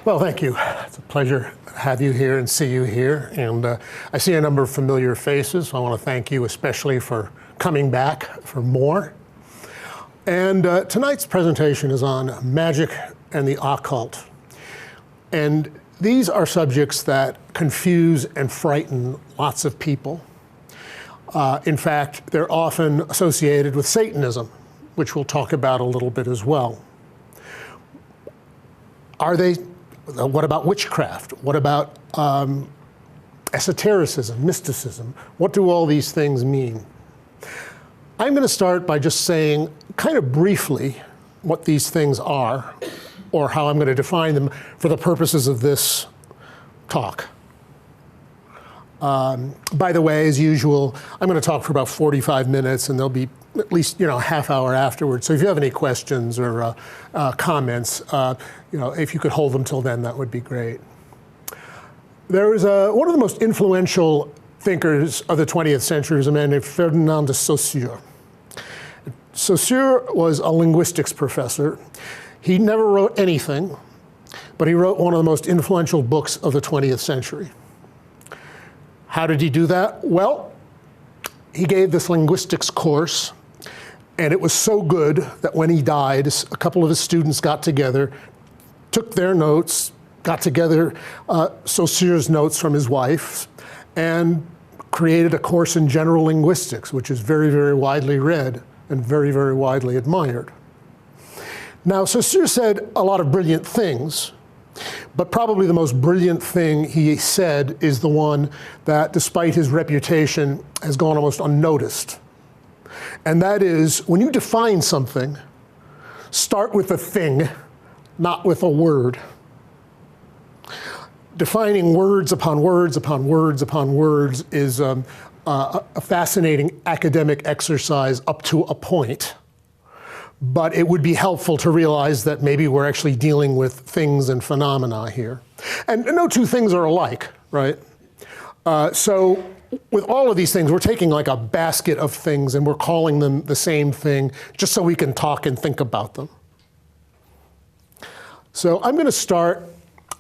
Well, thank you. It's a pleasure to have you here and see you here. And I see a number of familiar faces, so I want to thank you especially for coming back for more. And tonight's presentation is on magic and the occult. And these are subjects that confuse and frighten lots of people. In fact, they're often associated with Satanism, which we'll talk about a little bit as well. What about witchcraft? What about esotericism, mysticism? What do all these things mean? I'm going to start by just saying, kind of briefly, what these things are, or how I'm going to define them for the purposes of this talk. By the way, as usual, I'm going to talk for about 45 minutes, and there'll be at least a half hour afterwards. So if you have any questions or comments, if you could hold them till then, that would be great. There was one of the most influential thinkers of the 20th century was a man named Ferdinand de Saussure. Saussure was a linguistics professor. He never wrote anything, but he wrote one of the most influential books of the 20th century. How did he do that? Well, he gave this linguistics course, and it was so good that when he died, a couple of his students got together, took their notes, got together Saussure's notes from his wife, and created a course in general linguistics, which is very, very widely read and very, very widely admired. Now, Saussure said a lot of brilliant things, but probably the most brilliant thing he said is the one that, despite his reputation, has gone almost unnoticed. And that is, when you define something, start with a thing, not with a word. Defining words upon words upon words upon words is a fascinating academic exercise up to a point. But it would be helpful to realize that maybe we're actually dealing with things and phenomena here. And no two things are alike, right? So with all of these things, we're taking like a basket of things and we're calling them the same thing just so we can talk and think about them. So I'm going to start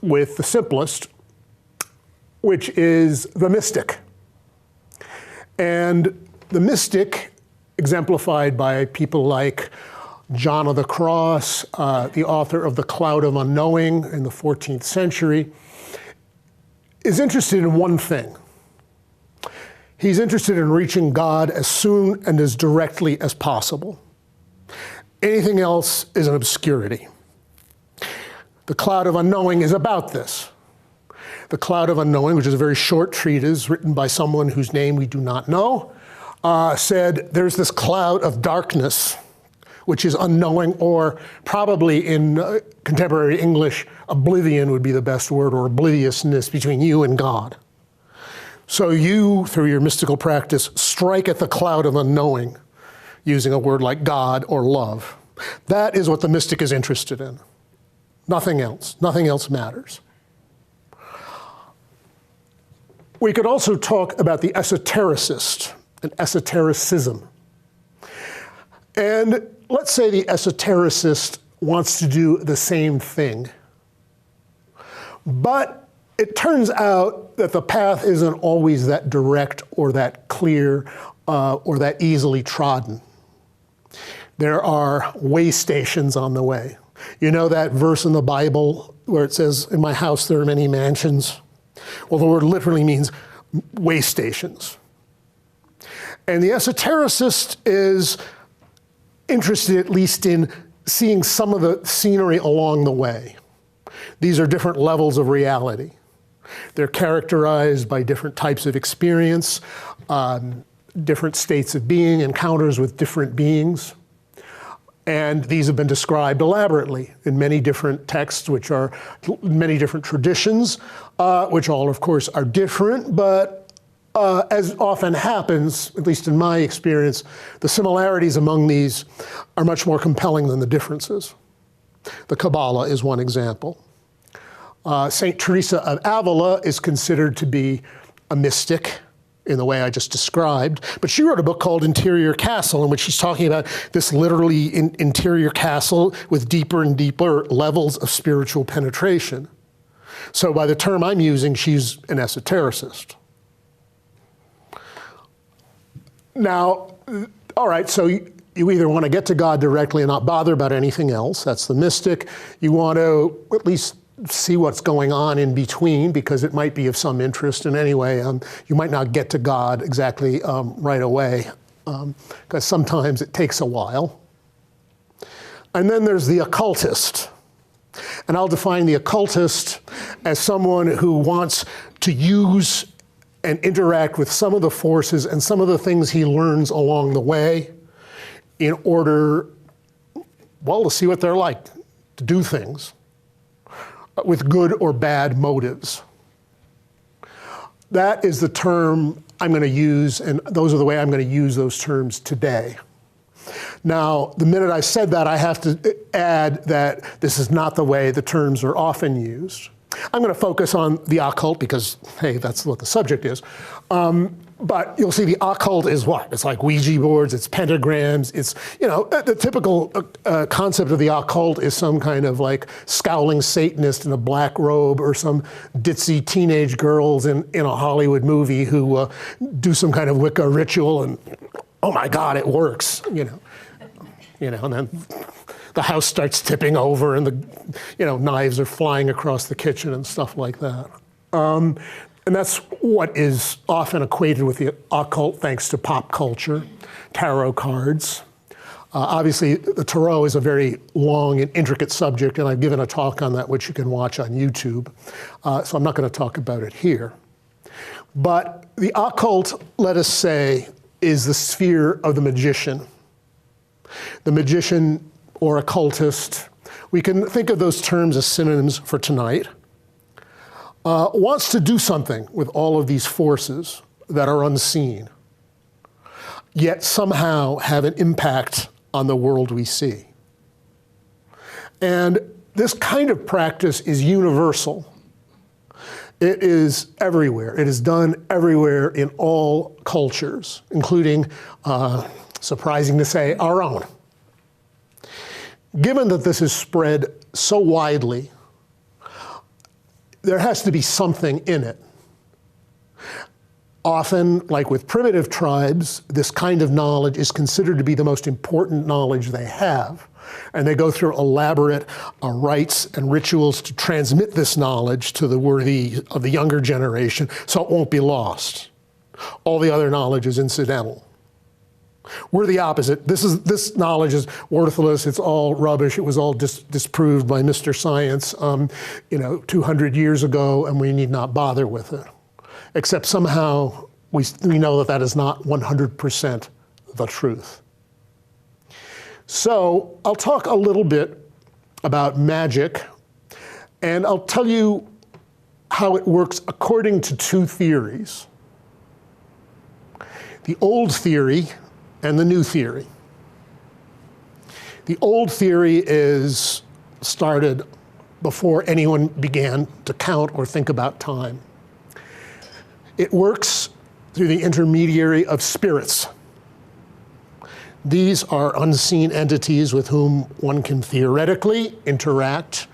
with the simplest, which is the mystic. And the mystic, exemplified by people like John of the Cross, the author of The Cloud of Unknowing in the 14th century, is interested in one thing. He's interested in reaching God as soon and as directly as possible. Anything else is an obscurity. The Cloud of Unknowing is about this. The Cloud of Unknowing, which is a very short treatise written by someone whose name we do not know, said there's this cloud of darkness which is unknowing, or probably in contemporary English, oblivion would be the best word, or obliviousness between you and God. So you, through your mystical practice, strike at the cloud of unknowing, using a word like God or love. That is what the mystic is interested in. Nothing else. Nothing else matters. We could also talk about the esotericist and esotericism. And let's say the esotericist wants to do the same thing. But it turns out that the path isn't always that direct or that clear or that easily trodden. There are way stations on the way. You know that verse in the Bible where it says, "In my house there are many mansions"? Well, the word literally means way stations. And the esotericist is interested at least in seeing some of the scenery along the way. These are different levels of reality. They're characterized by different types of experience, different states of being, encounters with different beings. And these have been described elaborately in many different texts, which are many different traditions, which all, of course, are different, but as often happens, at least in my experience, the similarities among these are much more compelling than the differences. The Kabbalah is one example. Saint Teresa of Avila is considered to be a mystic in the way I just described, but she wrote a book called Interior Castle, in which she's talking about this literally interior castle with deeper and deeper levels of spiritual penetration. So by the term I'm using, she's an esotericist. Now, all right, so you either want to get to God directly and not bother about anything else. That's the mystic. You want to at least see what's going on in between, because it might be of some interest. And anyway, you might not get to God exactly right away, because sometimes it takes a while. And then there's the occultist. And I'll define the occultist as someone who wants to use and interact with some of the forces and some of the things he learns along the way in order, well, to see what they're like, to do things with good or bad motives. That is the term I'm going to use, and those are the way I'm going to use those terms today. Now, the minute I said that, I have to add that this is not the way the terms are often used. I'm going to focus on the occult because, hey, that's what the subject is. But you'll see the occult is what? It's like Ouija boards, it's pentagrams, it's, you know, the typical concept of the occult is some kind of like scowling Satanist in a black robe, or some ditzy teenage girls in a Hollywood movie who do some kind of Wicca ritual and, oh my God, it works, you know, and then the house starts tipping over and the, knives are flying across the kitchen and stuff like that. And that's what is often equated with the occult, thanks to pop culture, tarot cards. Obviously, the tarot is a very long and intricate subject, and I've given a talk on that, which you can watch on YouTube. So I'm not going to talk about it here. But the occult, let us say, is the sphere of the magician. The magician or occultist, we can think of those terms as synonyms for tonight, wants to do something with all of these forces that are unseen, yet somehow have an impact on the world we see. And this kind of practice is universal. It is everywhere. It is done everywhere in all cultures, including, surprising to say, our own. Given that this is spread so widely, there has to be something in it. Often, like with primitive tribes, this kind of knowledge is considered to be the most important knowledge they have. And they go through elaborate rites and rituals to transmit this knowledge to the worthy of the younger generation, so it won't be lost. All the other knowledge is incidental. We're the opposite. This knowledge is worthless. It's all rubbish. It was all disproved by Mr. Science, 200 years ago, and we need not bother with it. Except somehow we know that that is not 100% the truth. So I'll talk a little bit about magic, and I'll tell you how it works according to two theories: the old theory and the new theory. The old theory is started before anyone began to count or think about time. It works through the intermediary of spirits. These are unseen entities with whom one can theoretically interact.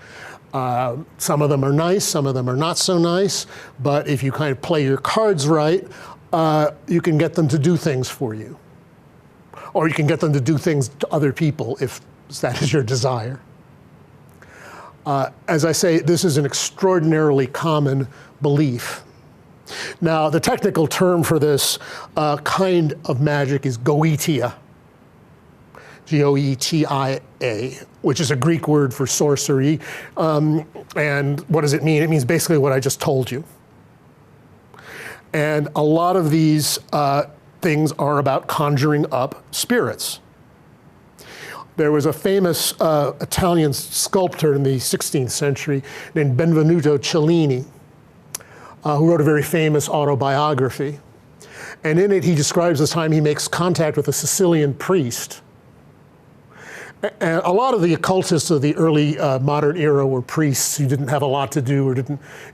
Some of them are nice, some of them are not so nice, but if you kind of play your cards right, you can get them to do things for you. Or you can get them to do things to other people if that is your desire. As I say, this is an extraordinarily common belief. Now, the technical term for this kind of magic is goetia, G-O-E-T-I-A, which is a Greek word for sorcery. And what does it mean? It means basically what I just told you. And a lot of these things are about conjuring up spirits. There was a famous Italian sculptor in the 16th century named Benvenuto Cellini, who wrote a very famous autobiography. And in it, he describes the time he makes contact with a Sicilian priest. And a lot of the occultists of the early modern era were priests who didn't have a lot to do or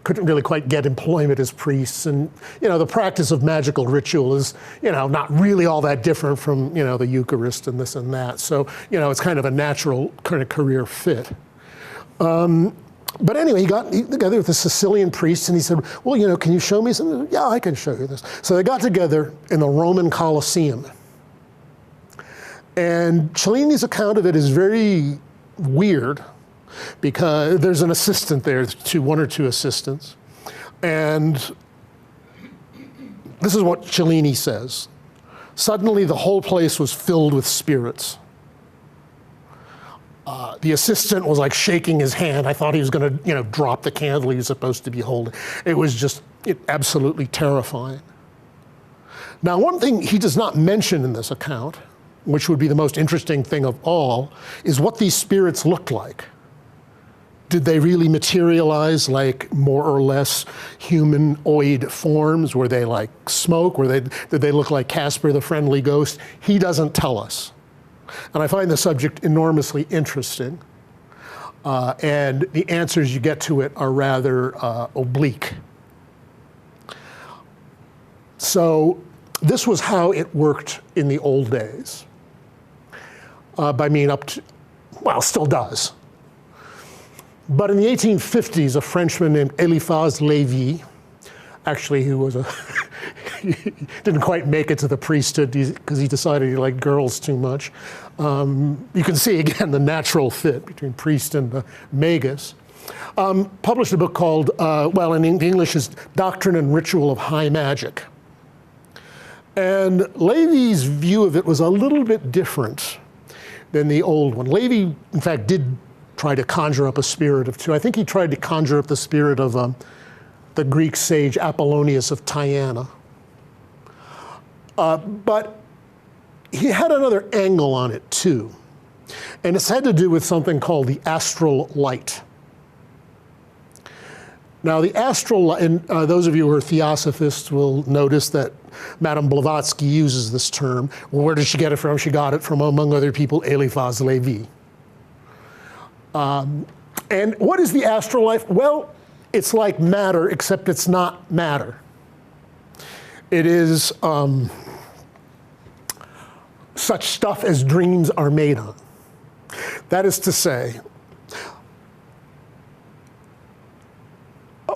couldn't really quite get employment as priests. And the practice of magical ritual is not really all that different from the Eucharist and this and that. So it's kind of a natural kind of career fit. But anyway, he got together with a Sicilian priest and he said, well, you know, can you show me something? Yeah, I can show you this. So they got together in the Roman Colosseum. And Cellini's account of it is very weird because there's an assistant there, one or two assistants. And this is what Cellini says. Suddenly the whole place was filled with spirits. The assistant was like shaking his hand. I thought he was going to, you know, drop the candle he was supposed to be holding. It was just absolutely terrifying. Now, one thing he does not mention in this account, which would be the most interesting thing of all, is what these spirits looked like. Did they really materialize like more or less humanoid forms? Were they like smoke? Did they look like Casper the Friendly Ghost? He doesn't tell us. And I find the subject enormously interesting. And the answers you get to it are rather oblique. So this was how it worked in the old days. I mean, well, still does. But in the 1850s, a Frenchman named Eliphas Lévy, actually who was he didn't quite make it to the priesthood because he decided he liked girls too much. You can see again the natural fit between priest and magus. Published a book called, well, in English is Doctrine and Ritual of High Magic. And Lévy's view of it was a little bit different than the old one. Lévy, in fact, did try to conjure up a spirit of two. I think he tried to conjure up the spirit of the Greek sage Apollonius of Tyana. But he had another angle on it too. And it's had to do with something called the astral light. Now the astral light, and those of you who are theosophists will notice that Madame Blavatsky uses this term. Well, where did she get it from? She got it from, among other people, Eliphas Lévy. And what is the astral life? Well, it's like matter, except it's not matter. It is such stuff as dreams are made on. That is to say,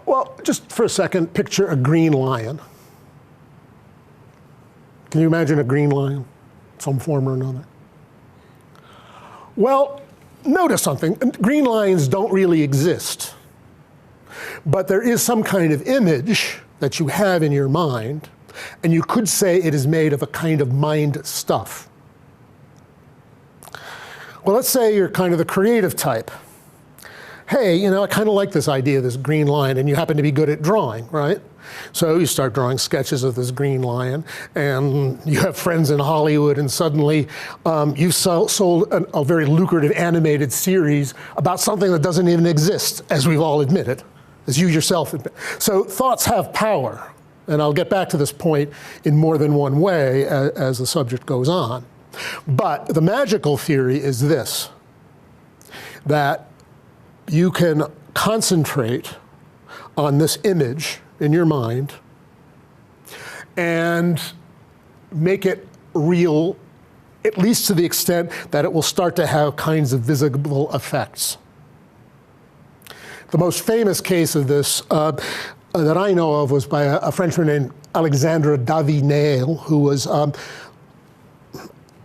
well, just for a second, picture a green lion. Can you imagine a green lion, some form or another? Well, notice something. Green lions don't really exist. But there is some kind of image that you have in your mind, and you could say it is made of a kind of mind stuff. Well, let's say you're kind of the creative type. Hey, you know, I kind of like this idea of this green lion, and you happen to be good at drawing, right? So you start drawing sketches of this green lion, and you have friends in Hollywood, and suddenly you've sold a very lucrative animated series about something that doesn't even exist, as we've all admitted, as you yourself admit. So thoughts have power, and I'll get back to this point in more than one way as the subject goes on. But the magical theory is this, that you can concentrate on this image in your mind and make it real, at least to the extent that it will start to have kinds of visible effects. The most famous case of this that I know of was by a Frenchman named Alexandre David-Néel, who was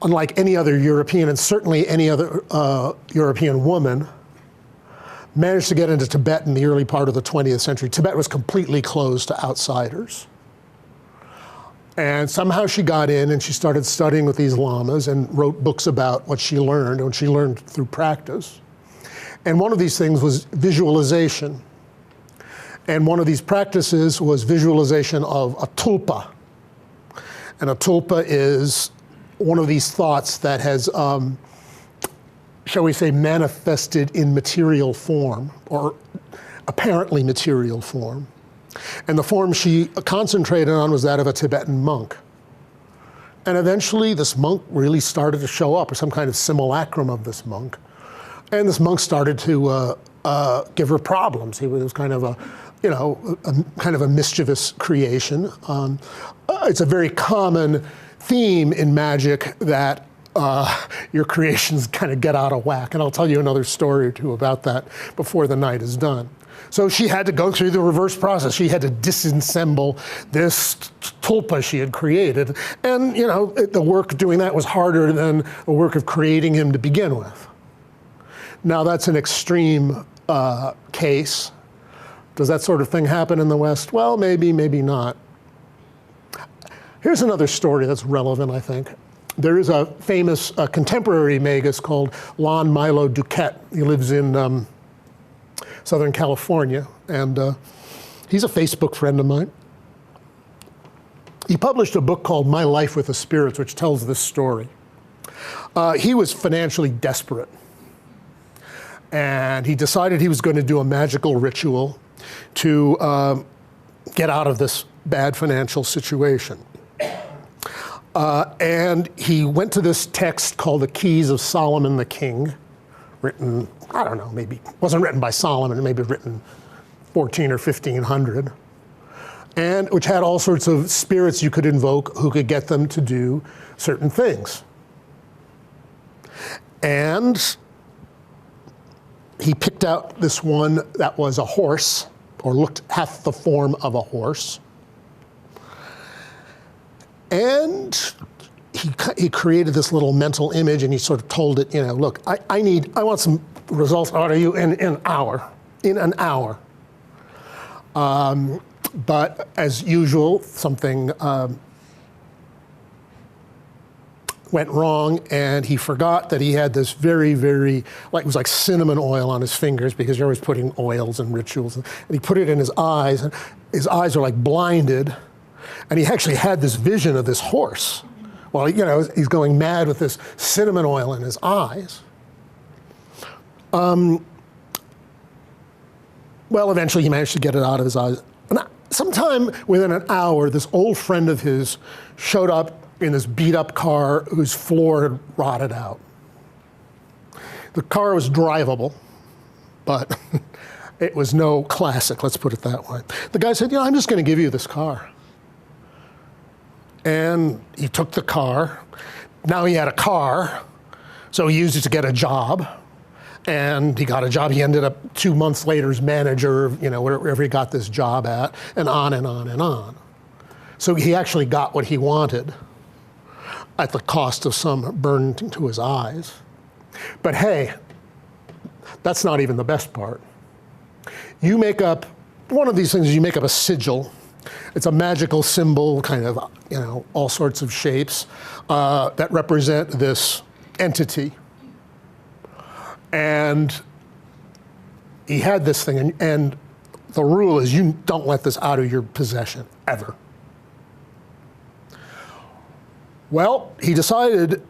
unlike any other European, and certainly any other European woman, managed to get into Tibet in the early part of the 20th century. Tibet was completely closed to outsiders. And somehow she got in and she started studying with these lamas and wrote books about what she learned, and she learned through practice. And one of these things was visualization. And one of these practices was visualization of a tulpa. And a tulpa is one of these thoughts that has, shall we say, manifested in material form, or apparently material form. And the form she concentrated on was that of a Tibetan monk. And eventually this monk really started to show up, or some kind of simulacrum of this monk. And this monk started to give her problems. He was kind of kind of a mischievous creation. It's a very common theme in magic that your creations kind of get out of whack. And I'll tell you another story or two about that before the night is done. So she had to go through the reverse process. She had to disassemble this tulpa she had created. And you know, the work doing that was harder than the work of creating him to begin with. Now that's an extreme case. Does that sort of thing happen in the West? Well, maybe, maybe not. Here's another story that's relevant, I think. There is a famous contemporary magus called Lon Milo Duquette. He lives in Southern California, and he's a Facebook friend of mine. He published a book called My Life with the Spirits, which tells this story. He was financially desperate, and he decided he was going to do a magical ritual to get out of this bad financial situation. And he went to this text called The Keys of Solomon the King, written, I don't know, maybe, wasn't written by Solomon, maybe written 14 or 1500, and which had all sorts of spirits you could invoke who could get them to do certain things. And he picked out this one that was a horse, or looked half the form of a horse. And he created this little mental image, and he sort of told it, you know, look, I want some results out of you in an hour. But as usual, something went wrong, and he forgot that he had this very, very, like, it was like cinnamon oil on his fingers, because you're always putting oils and rituals, and he put it in his eyes, and his eyes are like blinded. And he actually had this vision of this horse. Well, you know, he's going mad with this cinnamon oil in his eyes. Well, eventually he managed to get it out of his eyes. And sometime within an hour, this old friend of his showed up in this beat-up car whose floor had rotted out. The car was drivable, but it was no classic, let's put it that way. The guy said, you know, I'm just going to give you this car. And he took the car. Now he had a car, so he used it to get a job. And he got a job. He ended up 2 months later as manager, you know, wherever he got this job at, and on and on and on. So he actually got what he wanted at the cost of some burn to his eyes. But hey, that's not even the best part. You make up, one of these things is you make up a sigil. It's a magical symbol, kind of, you know, all sorts of shapes that represent this entity. And he had this thing, and the rule is you don't let this out of your possession, ever. Well, he decided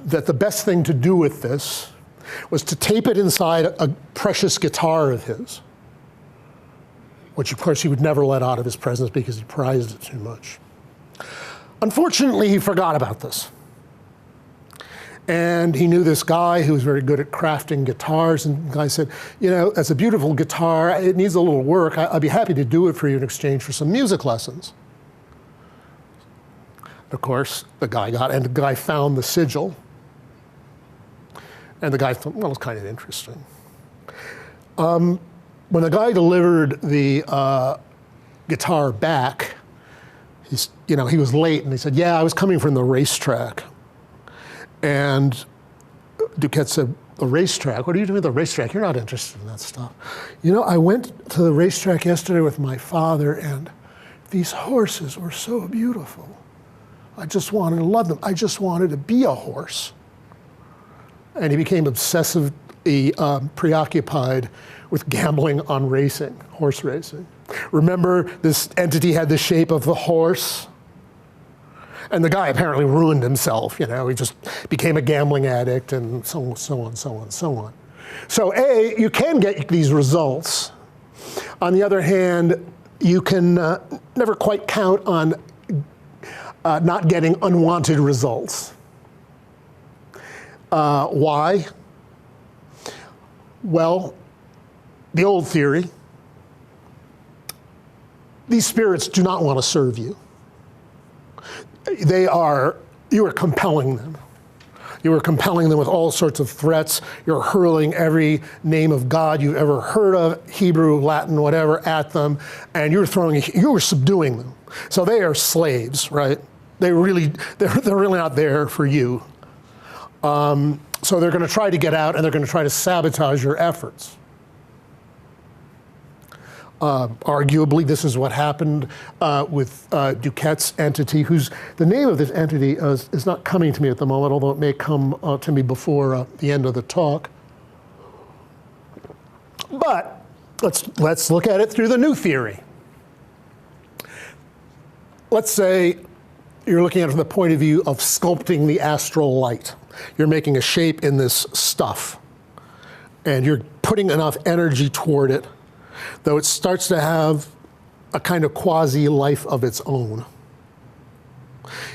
that the best thing to do with this was to tape it inside a precious guitar of his, which of course he would never let out of his presence because he prized it too much. Unfortunately, he forgot about this. And he knew this guy who was very good at crafting guitars, and the guy said, you know, that's a beautiful guitar, it needs a little work, I'd be happy to do it for you in exchange for some music lessons. Of course, the guy found the sigil, and the guy thought, well, it's kind of interesting. When the guy delivered the guitar back, he was late, and he said, yeah, I was coming from the racetrack. And Duquette said, the racetrack? What are you doing at the racetrack? You're not interested in that stuff. You know, I went to the racetrack yesterday with my father, and these horses were so beautiful. I just wanted to love them. I just wanted to be a horse. And he became obsessively preoccupied with gambling on racing, horse racing. Remember, this entity had the shape of the horse? And the guy apparently ruined himself, you know, he just became a gambling addict, and so on, so on, so on, so on. So A, you can get these results. On the other hand, you can never quite count on not getting unwanted results. Why? Well, the old theory, these spirits do not want to serve you. You are compelling them. You were compelling them with all sorts of threats. You're hurling every name of God you've ever heard of, Hebrew, Latin, whatever, at them, and you were subduing them. So they are slaves, right? They're really not there for you. So they're going to try to get out, and they're going to try to sabotage your efforts. Arguably, this is what happened with Duquette's entity, the name of this entity is not coming to me at the moment, although it may come to me before the end of the talk. But let's look at it through the new theory. Let's say you're looking at it from the point of view of sculpting the astral light. You're making a shape in this stuff, and you're putting enough energy toward it, though it starts to have a kind of quasi-life of its own.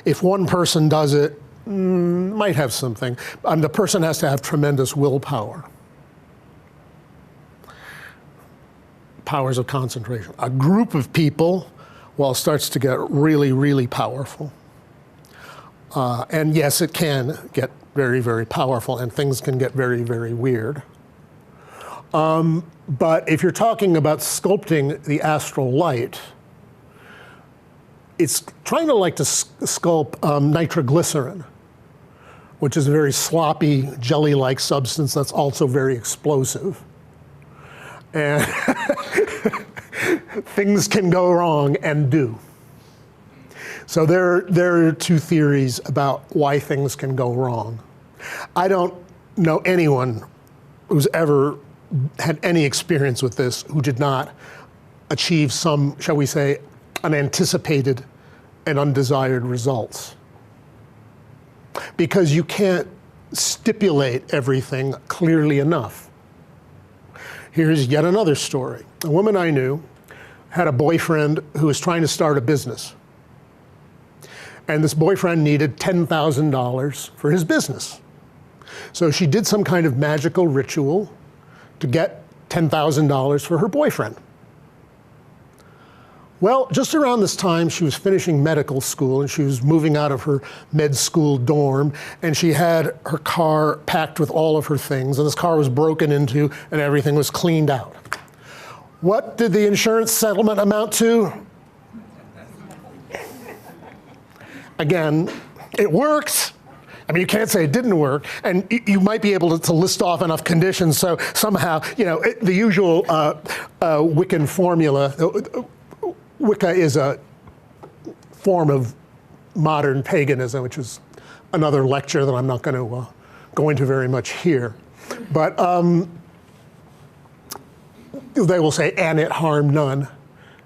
If one person does it, might have something. The person has to have tremendous willpower. Powers of concentration. A group of people, well, starts to get really, really powerful. And yes, it can get very, very powerful, and things can get very, very weird. But if you're talking about sculpting the astral light, it's trying to sculpt nitroglycerin, which is a very sloppy, jelly-like substance that's also very explosive. And things can go wrong and do. So there are two theories about why things can go wrong. I don't know anyone who's ever had any experience with this who did not achieve some, shall we say, unanticipated and undesired results. Because you can't stipulate everything clearly enough. Here's yet another story. A woman I knew had a boyfriend who was trying to start a business. And this boyfriend needed $10,000 for his business. So she did some kind of magical ritual to get $10,000 for her boyfriend. Well, just around this time, she was finishing medical school, and she was moving out of her med school dorm, and she had her car packed with all of her things, and this car was broken into, and everything was cleaned out. What did the insurance settlement amount to? Again, it works. I mean, you can't say it didn't work, and you might be able to list off enough conditions so somehow, the usual Wiccan formula. Wicca is a form of modern paganism, which is another lecture that I'm not going to go into very much here. But they will say, "and it harmed none,"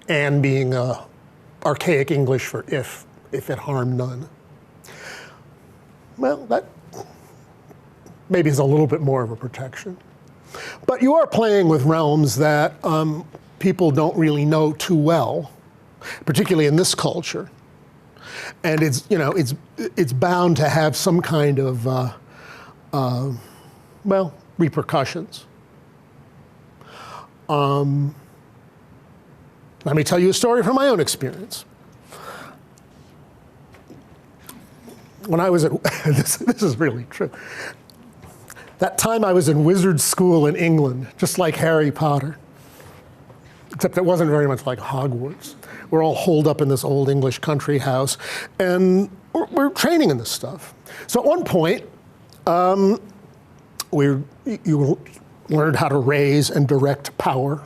and being archaic English for if it harmed none. Well, that maybe is a little bit more of a protection. But you are playing with realms that people don't really know too well, particularly in this culture. And it's bound to have some kind of, repercussions. Let me tell you a story from my own experience. When I was at, this is really true. That time I was in wizard school in England, just like Harry Potter. Except it wasn't very much like Hogwarts. We're all holed up in this old English country house, and we're training in this stuff. So at one point, you learned how to raise and direct power,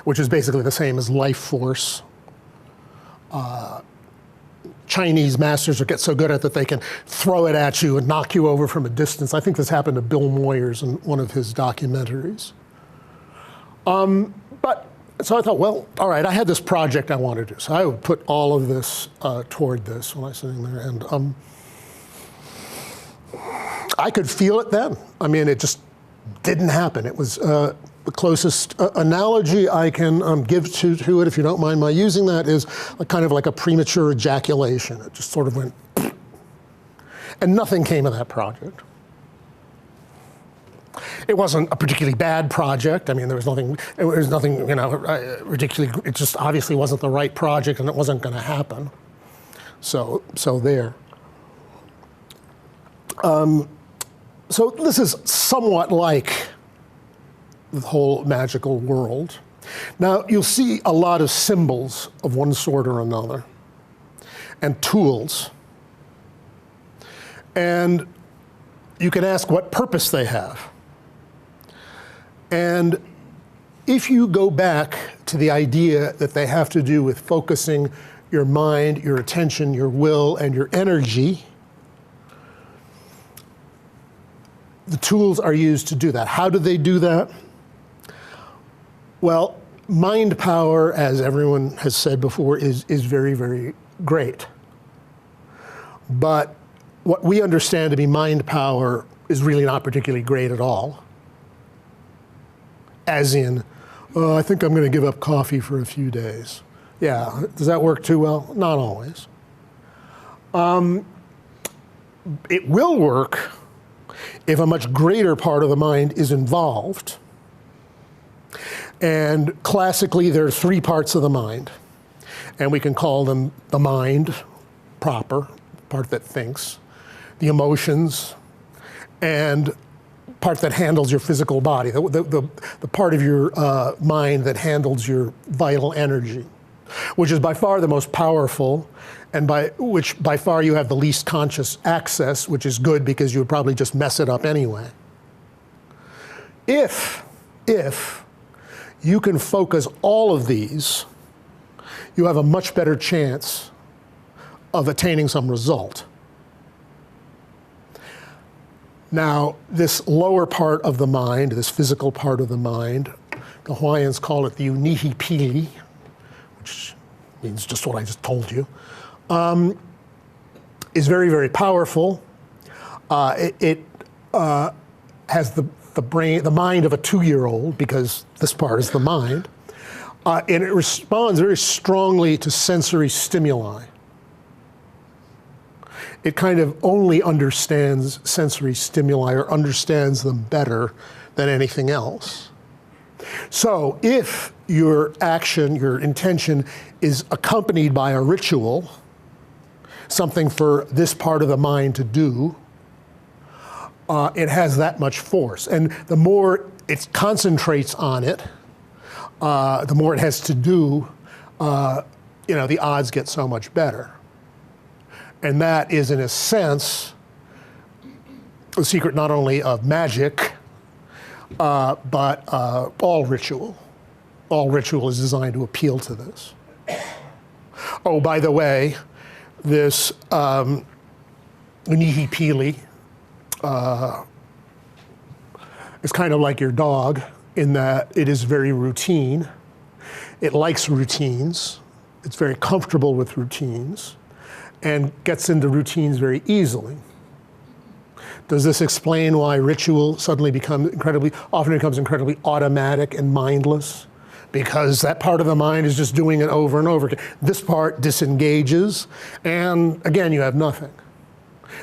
which is basically the same as life force. Chinese masters get so good at it that they can throw it at you and knock you over from a distance. I think this happened to Bill Moyers in one of his documentaries. So I thought, well, all right, I had this project I wanted to do. So I would put all of this toward this when I was sitting there. And I could feel it then. I mean, it just didn't happen. It was the closest analogy I can give to it, if you don't mind my using that, is kind of like a premature ejaculation. It just sort of went, and nothing came of that project. It wasn't a particularly bad project. I mean, there was nothing, ridiculously, it just obviously wasn't the right project, and it wasn't going to happen. So there. So this is somewhat like the whole magical world. Now, you'll see a lot of symbols of one sort or another, and tools. And you can ask what purpose they have. And if you go back to the idea that they have to do with focusing your mind, your attention, your will, and your energy, the tools are used to do that. How do they do that? Well, mind power, as everyone has said before, is very, very great. But what we understand to be mind power is really not particularly great at all. As in, I think I'm going to give up coffee for a few days. Yeah, does that work too well? Not always. It will work if a much greater part of the mind is involved. And classically, there are three parts of the mind. And we can call them the mind proper, part that thinks, the emotions, and part that handles your physical body, the part of your mind that handles your vital energy, which is by far the most powerful, and by far you have the least conscious access, which is good because you would probably just mess it up anyway. If you can focus all of these, you have a much better chance of attaining some result. Now, this lower part of the mind, this physical part of the mind, the Hawaiians call it the unihi pili, which means just what I just told you, is very, very powerful. It has the mind of a 2-year-old, because this part is the mind, and it responds very strongly to sensory stimuli. It kind of only understands sensory stimuli, or understands them better than anything else. So if your action, your intention, is accompanied by a ritual, something for this part of the mind to do, it has that much force. And the more it concentrates on it, the more it has to do, the odds get so much better. And that is, in a sense, the secret not only of magic, but all ritual. All ritual is designed to appeal to this. Oh, by the way, this unihi pili is kind of like your dog in that it is very routine. It likes routines. It's very comfortable with routines, and gets into routines very easily. Does this explain why ritual suddenly often becomes incredibly automatic and mindless? Because that part of the mind is just doing it over and over again. This part disengages, and again, you have nothing.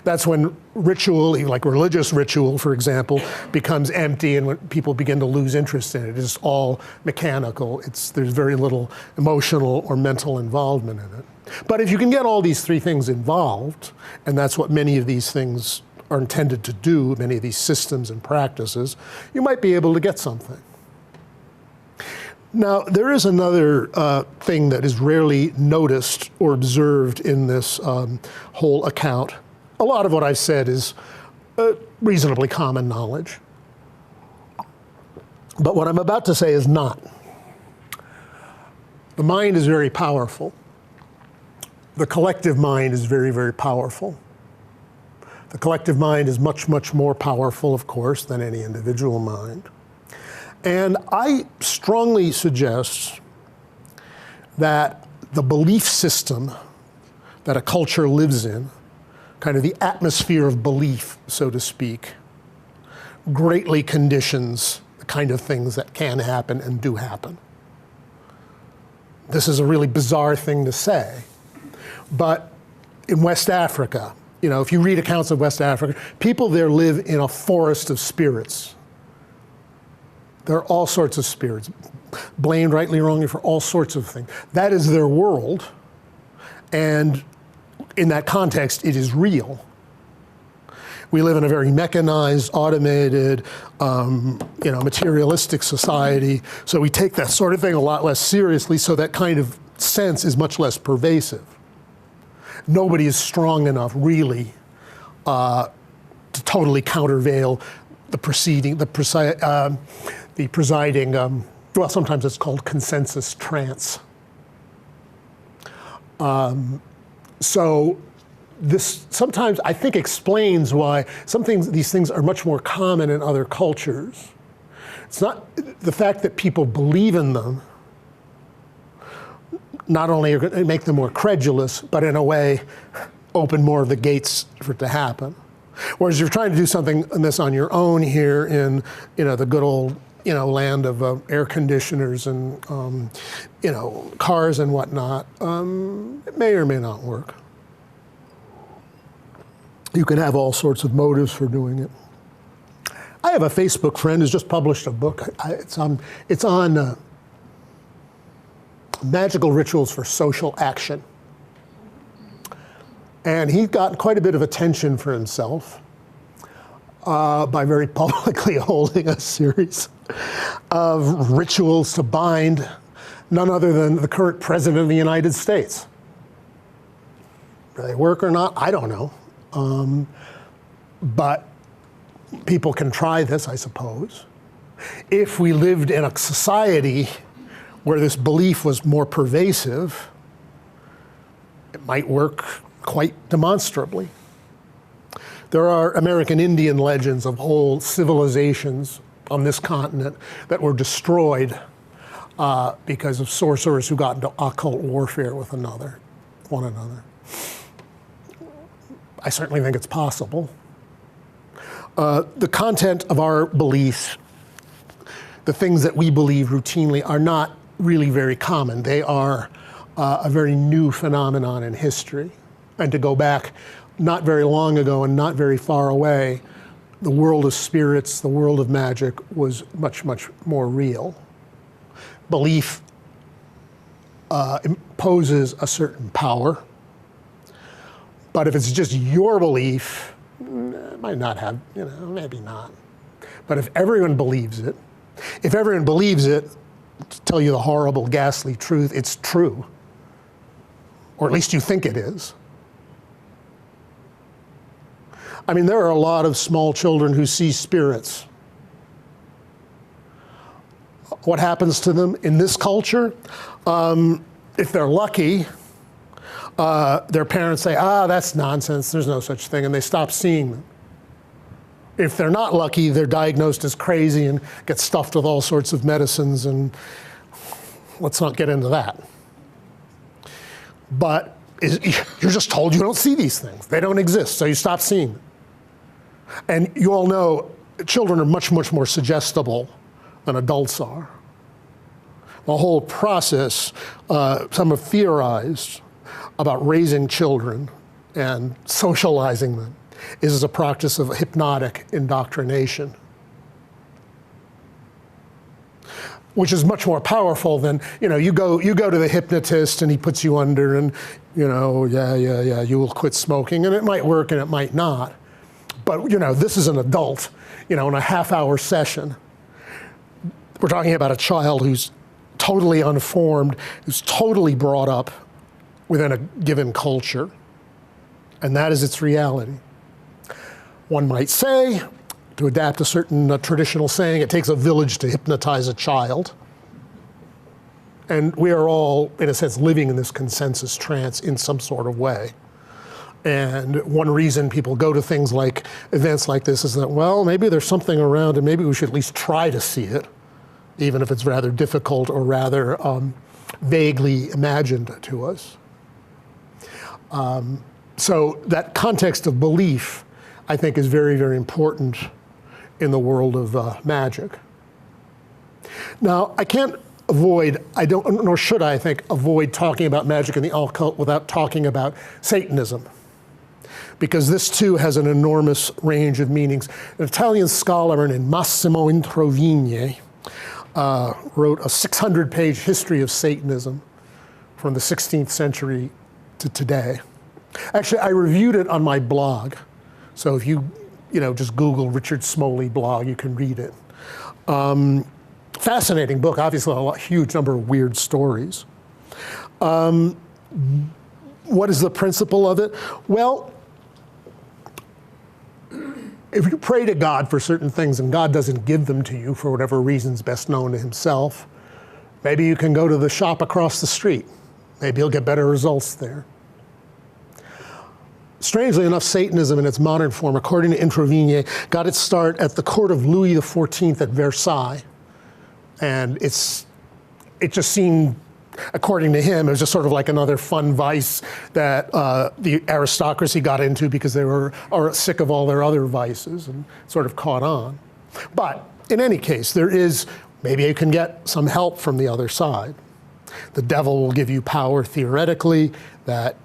That's when ritual, like religious ritual, for example, becomes empty, and when people begin to lose interest in it. It's all mechanical. There's very little emotional or mental involvement in it. But if you can get all these three things involved, and that's what many of these things are intended to do, many of these systems and practices, you might be able to get something. Now, there is another thing that is rarely noticed or observed in this whole account. A lot of what I've said is reasonably common knowledge. But what I'm about to say is not. The mind is very powerful. The collective mind is very, very powerful. The collective mind is much, much more powerful, of course, than any individual mind. And I strongly suggest that the belief system that a culture lives in, kind of the atmosphere of belief, so to speak, greatly conditions the kind of things that can happen and do happen. This is a really bizarre thing to say, but in West Africa, if you read accounts of West Africa, people there live in a forest of spirits. There are all sorts of spirits, blamed rightly or wrongly for all sorts of things. That is their world, and in that context, it is real. We live in a very mechanized, automated, materialistic society. So we take that sort of thing a lot less seriously, so that kind of sense is much less pervasive. Nobody is strong enough, really, to totally countervail the presiding, well, sometimes it's called consensus trance. So this sometimes, I think, explains why these things are much more common in other cultures. It's not the fact that people believe in them, not only are going to make them more credulous, but in a way open more of the gates for it to happen. Whereas you're trying to do something on this on your own here in the good old land of air conditioners and cars and whatnot, it may or may not work. You can have all sorts of motives for doing it. I have a Facebook friend who's just published a book. It's on magical rituals for social action. And he got quite a bit of attention for himself by very publicly holding a series of rituals to bind none other than the current president of the United States. Do they work or not? I don't know. But people can try this, I suppose. If we lived in a society where this belief was more pervasive, it might work quite demonstrably. There are American Indian legends of whole civilizations on this continent that were destroyed because of sorcerers who got into occult warfare with one another. I certainly think it's possible. The content of our beliefs, the things that we believe routinely, are not really very common. They are a very new phenomenon in history. And to go back not very long ago and not very far away, the world of spirits, the world of magic was much, much more real. Belief imposes a certain power. But if it's just your belief, it might not have, maybe not. But if everyone believes it, to tell you the horrible, ghastly truth, it's true. Or at least you think it is. I mean, there are a lot of small children who see spirits. What happens to them in this culture? If they're lucky, their parents say, that's nonsense, there's no such thing, and they stop seeing them. If they're not lucky, they're diagnosed as crazy and get stuffed with all sorts of medicines, and let's not get into that. But you're just told you don't see these things. They don't exist, so you stop seeing them. And you all know children are much, much more suggestible than adults are. The whole process, some have theorized about raising children and socializing them is a practice of hypnotic indoctrination, which is much more powerful than, you go to the hypnotist and he puts you under and, you will quit smoking, and it might work and it might not. But, this is an adult, in a half-hour session. We're talking about a child who's totally unformed, who's totally brought up within a given culture, and that is its reality. One might say, to adapt a certain traditional saying, it takes a village to hypnotize a child. And we are all, in a sense, living in this consensus trance in some sort of way. And one reason people go to things like events like this is that, well, maybe there's something around and maybe we should at least try to see it, even if it's rather difficult or rather vaguely imagined to us. So that context of belief, I think, is very, very important in the world of magic. Now, I can't avoid, nor should I think, avoid talking about magic and the occult without talking about Satanism, because this too has an enormous range of meanings. An Italian scholar named Massimo Introvigne wrote a 600-page history of Satanism from the 16th century to today. Actually, I reviewed it on my blog. So if you just Google Richard Smoley blog, you can read it. Fascinating book, obviously a huge number of weird stories. What is the principle of it? Well, if you pray to God for certain things and God doesn't give them to you for whatever reasons best known to himself, maybe you can go to the shop across the street. Maybe you'll get better results there. Strangely enough, Satanism in its modern form, according to Introvigne, got its start at the court of Louis XIV at Versailles. And it just seemed, according to him, it was just sort of like another fun vice that the aristocracy got into because they were sick of all their other vices and sort of caught on. But in any case, maybe you can get some help from the other side. The devil will give you power theoretically that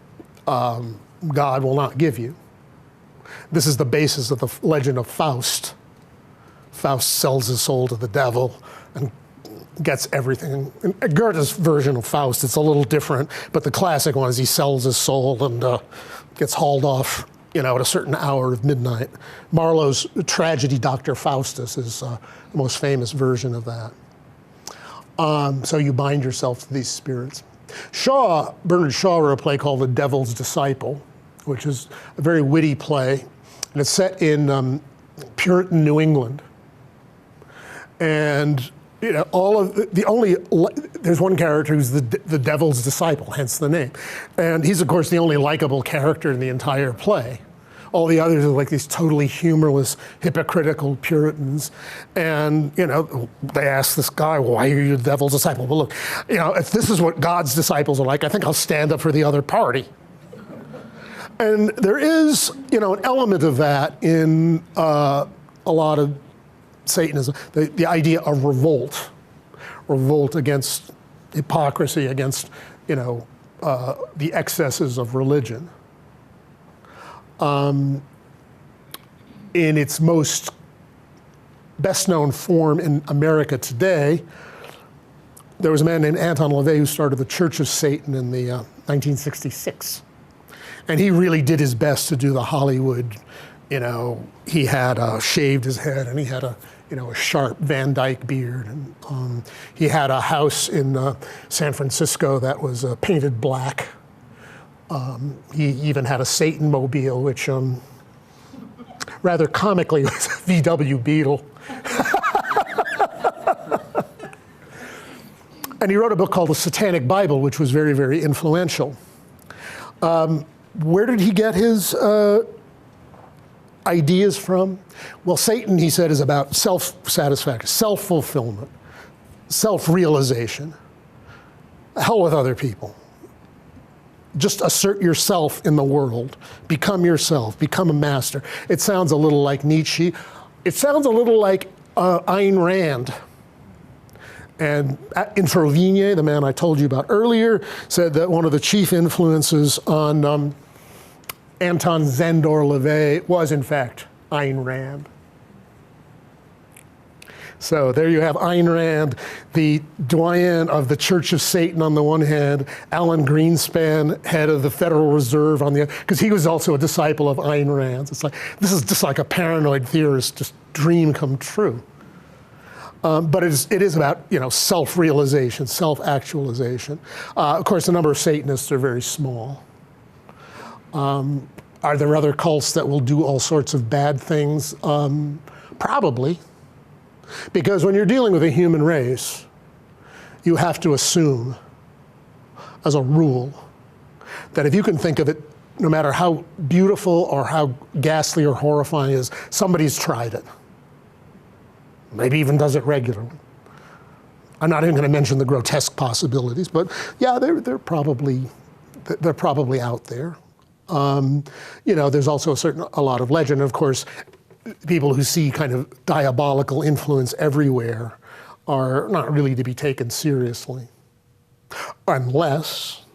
God will not give you. This is the basis of the legend of Faust. Faust sells his soul to the devil and gets everything. In Goethe's version of Faust, it's a little different, but the classic one is he sells his soul and gets hauled off, at a certain hour of midnight. Marlowe's tragedy, Dr. Faustus, is the most famous version of that. So you bind yourself to these spirits. Bernard Shaw wrote a play called The Devil's Disciple, which is a very witty play, and it's set in Puritan New England. And there's one character who's the devil's disciple, hence the name. And he's, of course, the only likable character in the entire play. All the others are like these totally humorless, hypocritical Puritans. And, they ask this guy, why are you the devil's disciple? Well, look, if this is what God's disciples are like, I think I'll stand up for the other party. And there is, an element of that in a lot of Satanism, the idea of revolt against hypocrisy, against, the excesses of religion. In its most best-known form in America today, there was a man named Anton LaVey who started the Church of Satan in the 1966. And he really did his best to do the Hollywood, he had shaved his head and he had a sharp Van Dyke beard. And he had a house in San Francisco that was painted black. He even had a Satan mobile, which rather comically was a VW Beetle. And he wrote a book called The Satanic Bible, which was very, very influential. Where did he get his ideas from? Well, Satan, he said, is about self-satisfaction, self-fulfillment, self-realization. Hell with other people. Just assert yourself in the world. Become yourself. Become a master. It sounds a little like Nietzsche. It sounds a little like Ayn Rand. And Introvigne, the man I told you about earlier, said that one of the chief influences on Anton Szandor LaVey was, in fact, Ayn Rand. So there you have Ayn Rand, the doyen of the Church of Satan on the one hand, Alan Greenspan, head of the Federal Reserve on the other, because he was also a disciple of Ayn Rand's. It's like, this is just like a paranoid theorist, just dream come true. But it is about, self-realization, self-actualization. Of course, the number of Satanists are very small. Are there other cults that will do all sorts of bad things? Probably. Because when you're dealing with a human race, you have to assume, as a rule, that if you can think of it, no matter how beautiful or how ghastly or horrifying it is, somebody's tried it. Maybe even does it regularly. I'm not even going to mention the grotesque possibilities, but yeah, they're probably out there. There's also a lot of legend. Of course, people who see kind of diabolical influence everywhere are not really to be taken seriously, unless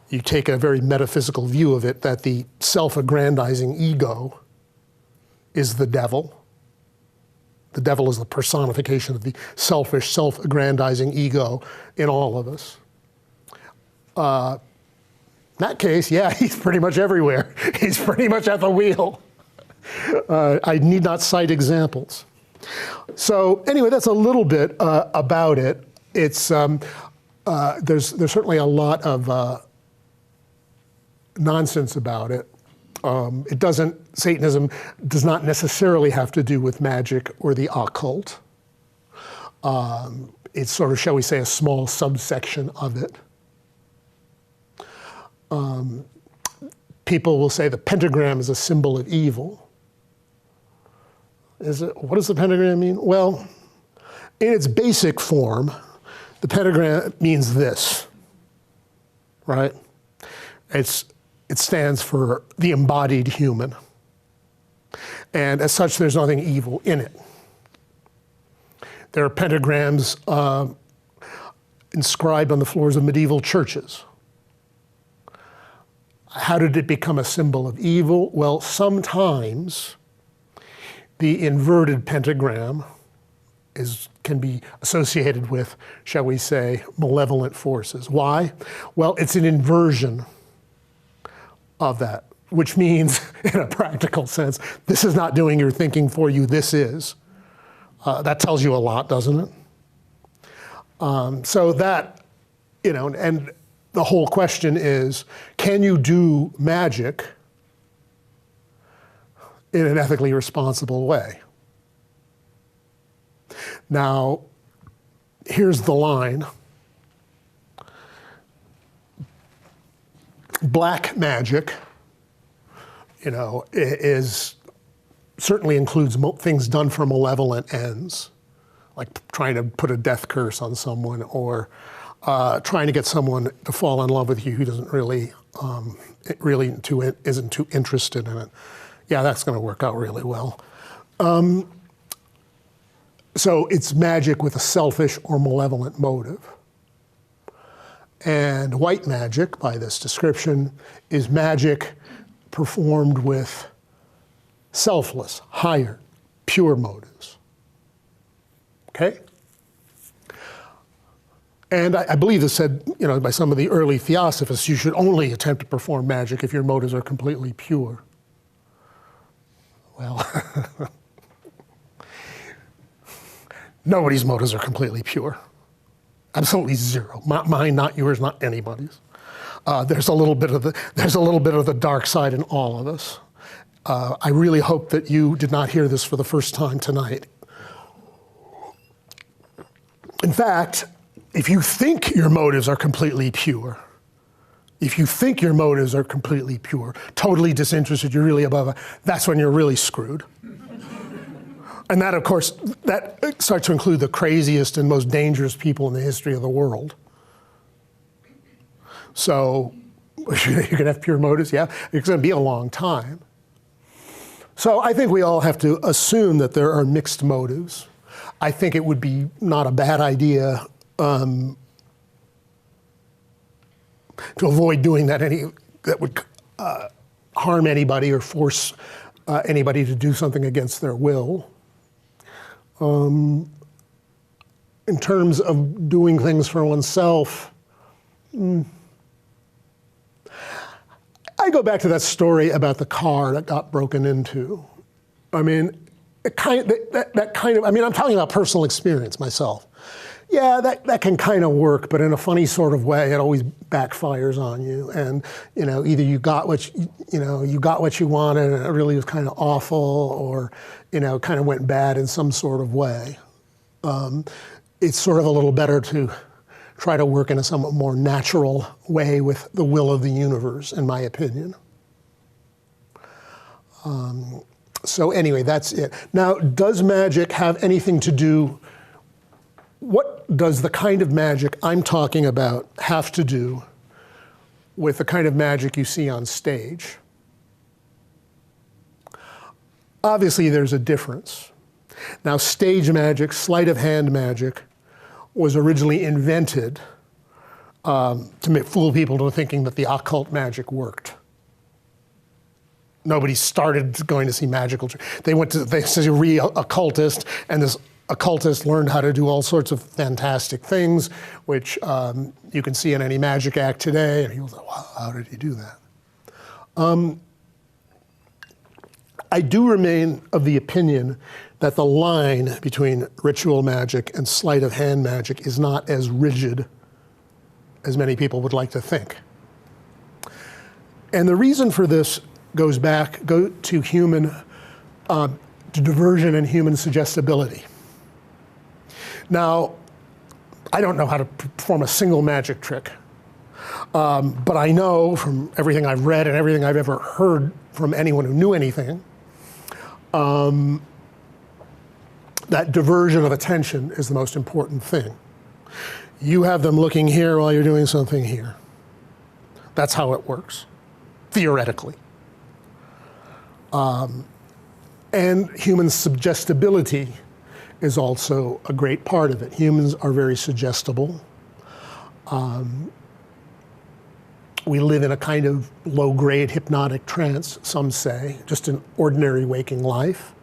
you take a very metaphysical view of it, that the self-aggrandizing ego is the devil. The devil is the personification of the selfish, self-aggrandizing ego in all of us. In that case, yeah, he's pretty much everywhere. He's pretty much at the wheel. I need not cite examples. So anyway, that's a little bit about it. It's there's certainly a lot of nonsense about it. Satanism does not necessarily have to do with magic or the occult. It's sort of, shall we say, a small subsection of it. People will say the pentagram is a symbol of evil. What does the pentagram mean? Well, in its basic form, the pentagram means this, right? It stands for the embodied human. And as such, there's nothing evil in it. There are pentagrams inscribed on the floors of medieval churches. How did it become a symbol of evil? Well, sometimes the inverted pentagram can be associated with, shall we say, malevolent forces. Why? Well, it's an inversion of that, which means, in a practical sense, this is not doing your thinking for you, this is. That tells you a lot, doesn't it? So that, and the whole question is, can you do magic in an ethically responsible way? Now, here's the line. Black magic, certainly includes things done for malevolent ends, like trying to put a death curse on someone, or trying to get someone to fall in love with you who doesn't really, isn't too interested in it. Yeah, that's going to work out really well. So it's magic with a selfish or malevolent motive. And white magic, by this description, is magic performed with selfless, higher, pure motives. Okay? And I believe it's said, by some of the early theosophists, you should only attempt to perform magic if your motives are completely pure. Well, nobody's motives are completely pure. Absolutely zero. Mine, not yours, not anybody's. There's a little bit of the dark side in all of us. I really hope that you did not hear this for the first time tonight. In fact, if you think your motives are completely pure, totally disinterested, you're really above it, that's when you're really screwed. And that, of course, that starts to include the craziest and most dangerous people in the history of the world. So, you can have pure motives, yeah? It's going to be a long time. So I think we all have to assume that there are mixed motives. I think it would be not a bad idea to avoid doing that would harm anybody or force anybody to do something against their will. In terms of doing things for oneself, I go back to that story about the car that got broken into. I mean, I'm talking about personal experience myself. Yeah, that can kind of work, but in a funny sort of way, it always backfires on you. And either you got what you wanted, and it really was kind of awful, or kind of went bad in some sort of way. It's sort of a little better to try to work in a somewhat more natural way with the will of the universe, in my opinion. So anyway, that's it. Now, does magic have anything to do? What does the kind of magic I'm talking about have to do with the kind of magic you see on stage? Obviously, there's a difference. Now, stage magic, sleight of hand magic, was originally invented to fool people into thinking that the occult magic worked. Nobody started going to see magical. They said a real occultist, and this occultist learned how to do all sorts of fantastic things, which you can see in any magic act today. And people say, wow, how did he do that? I do remain of the opinion that the line between ritual magic and sleight of hand magic is not as rigid as many people would like to think. And the reason for this goes to human to diversion and human suggestibility. Now, I don't know how to perform a single magic trick, but I know from everything I've read and everything I've ever heard from anyone who knew anything, that diversion of attention is the most important thing. You have them looking here while you're doing something here. That's how it works, theoretically. And human suggestibility is also a great part of it. Humans are very suggestible. We live in a kind of low-grade hypnotic trance, some say, just in ordinary waking life.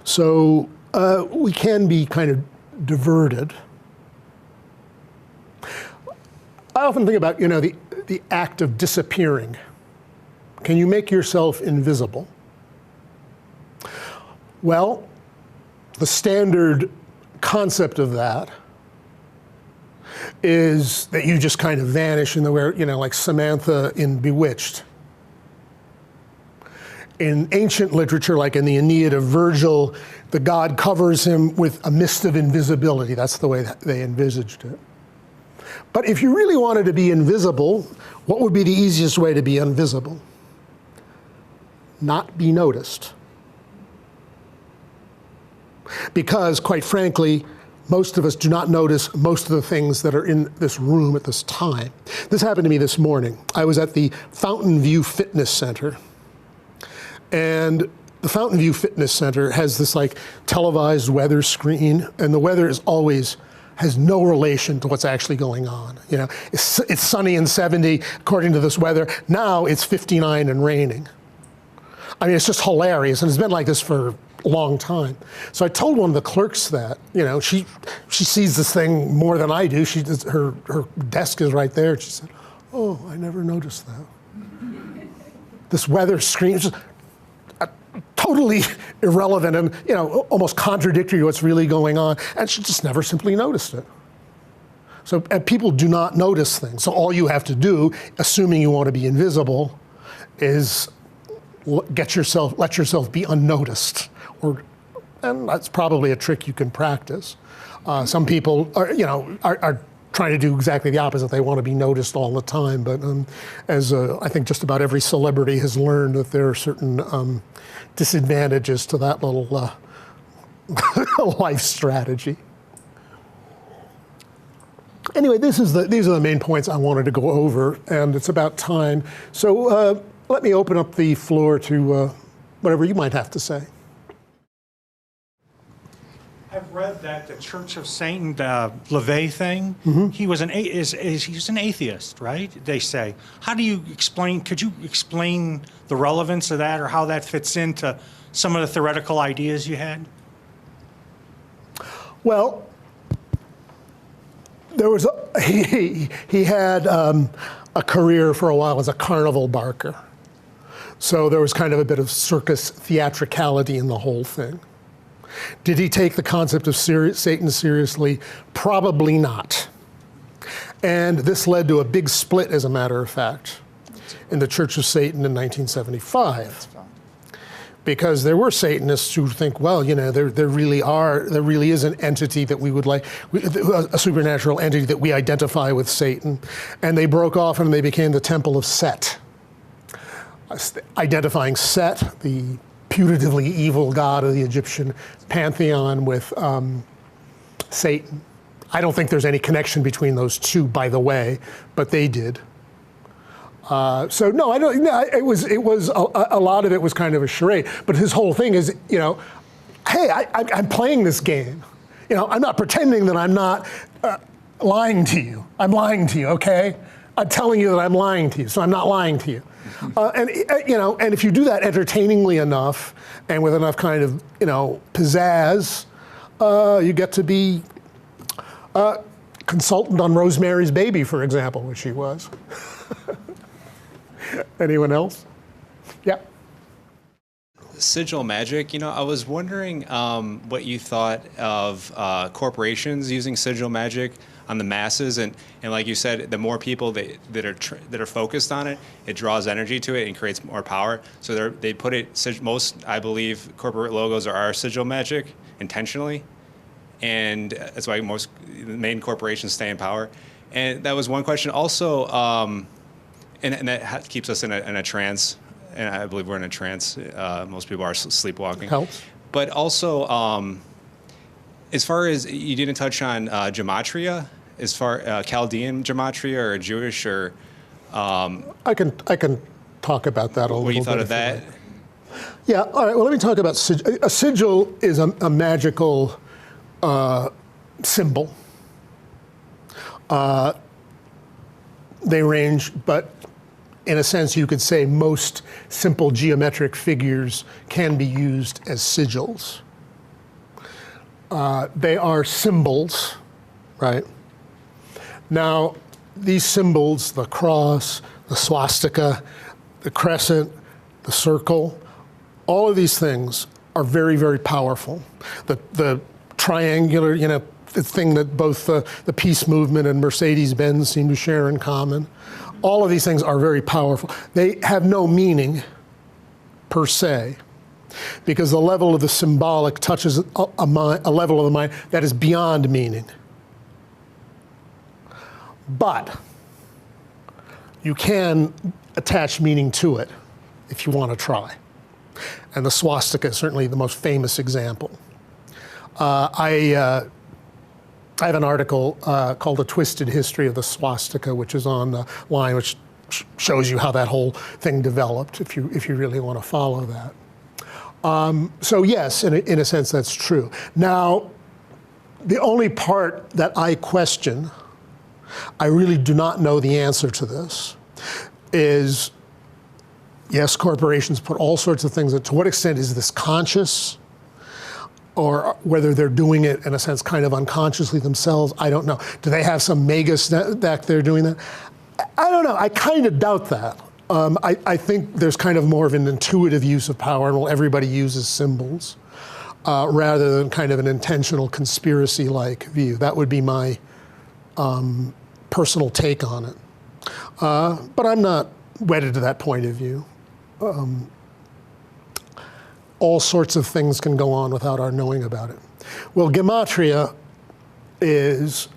So we can be kind of diverted. I often think about, the act of disappearing. Can you make yourself invisible? Well, the standard concept of that is that you just kind of vanish in the way, like Samantha in Bewitched. In ancient literature, like in the Aeneid of Virgil, the god covers him with a mist of invisibility. That's the way that they envisaged it. But if you really wanted to be invisible, what would be the easiest way to be invisible? Not be noticed. Because, quite frankly, most of us do not notice most of the things that are in this room at this time. This happened to me this morning. I was at the Fountain View Fitness Center. And the Fountain View Fitness Center has this televised weather screen, and the weather has no relation to what's actually going on. It's sunny and 70 according to this weather. Now it's 59 and raining. I mean, it's just hilarious, and it's been like this for a long time. So I told one of the clerks that, she sees this thing more than I do. Her desk is right there. She said, "Oh, I never noticed that." This weather screen is just totally irrelevant and almost contradictory to what's really going on, and she just never simply noticed it. So, and people do not notice things. So all you have to do, assuming you want to be invisible, is let yourself be unnoticed. And that's probably a trick you can practice. Some people are trying to do exactly the opposite. They want to be noticed all the time. But as I think just about every celebrity has learned, that there are certain disadvantages to that little life strategy. Anyway, these are the main points I wanted to go over, and it's about time. So let me open up the floor to whatever you might have to say. I've read that the Church of Satan, the LaVey thing, he was he's an atheist, right? They say. How do you explain, could you explain the relevance of that or how that fits into some of the theoretical ideas you had? Well, there was he had a career for a while as a carnival barker. So there was kind of a bit of circus theatricality in the whole thing. Did he take the concept of Satan seriously? Probably not. And this led to a big split, as a matter of fact, in the Church of Satan in 1975. Because there were Satanists who think, well, there really is an entity that we would like, a supernatural entity that we identify with Satan. And they broke off and they became the Temple of Set. Identifying Set, the putatively evil god of the Egyptian pantheon, with Satan. I don't think there's any connection between those two, by the way, but they did. So no, I don't. No, it was a lot of it was kind of a charade. But his whole thing is, hey, I'm playing this game. I'm not pretending that I'm not lying to you. I'm lying to you, okay? I'm telling you that I'm lying to you, so I'm not lying to you. And if you do that entertainingly enough and with enough kind of, pizzazz, you get to be a consultant on Rosemary's Baby, for example, which he was. Anyone else? Yeah. sigil magic, I was wondering what you thought of corporations using sigil magic on the masses, and like you said, the more people that are focused on it, it draws energy to it and creates more power. So they put it, most, I believe, corporate logos are sigil magic intentionally, and that's why most the main corporations stay in power. And that was one question. Also, and that keeps us in a trance. And I believe we're in a trance. Most people are sleepwalking. Helps. But also, as far as you didn't touch on gematria, as far Chaldean gematria or Jewish or. I can talk about that a little bit. What you thought of that? Yeah. All right. Well, let me talk about sigil. A sigil is a magical symbol. They range, but in a sense, you could say most simple geometric figures can be used as sigils. They are symbols, right? Now, these symbols, the cross, the swastika, the crescent, the circle, all of these things are very, very powerful. The triangular, the thing that both the peace movement and Mercedes-Benz seem to share in common. All of these things are very powerful. They have no meaning per se, because the level of the symbolic touches a level of the mind that is beyond meaning. But you can attach meaning to it if you want to try. And the swastika is certainly the most famous example. I have an article called A Twisted History of the Swastika, which is online, which shows you how that whole thing developed, if you really want to follow that. So yes, in a sense, that's true. Now, the only part that I question, I really do not know the answer to this, is yes, corporations put all sorts of things, and to what extent is this conscious? Or whether they're doing it, in a sense, kind of unconsciously themselves, I don't know. Do they have some magus back there doing that? I don't know. I kind of doubt that. I think there's kind of more of an intuitive use of power, and everybody uses symbols, rather than kind of an intentional conspiracy-like view. That would be my personal take on it. But I'm not wedded to that point of view. All sorts of things can go on without our knowing about it. Well, gematria is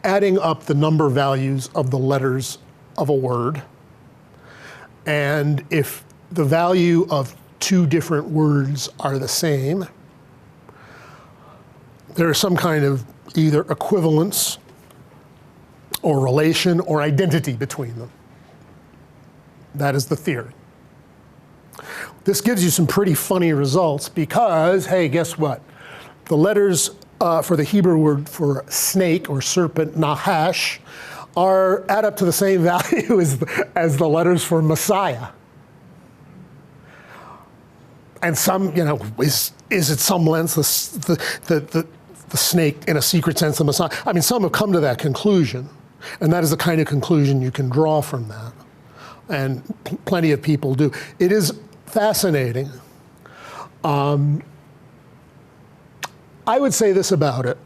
adding up the number values of the letters of a word. And if the value of two different words are the same, there is some kind of either equivalence or relation or identity between them. That is the theory. This gives you some pretty funny results because, hey, guess what? The letters for the Hebrew word for snake or serpent, nahash, add up to the same value as the letters for Messiah. And some, is it some length, the snake in a secret sense, the Messiah? I mean, some have come to that conclusion, and that is the kind of conclusion you can draw from that. And plenty of people do. It is fascinating. I would say this about it.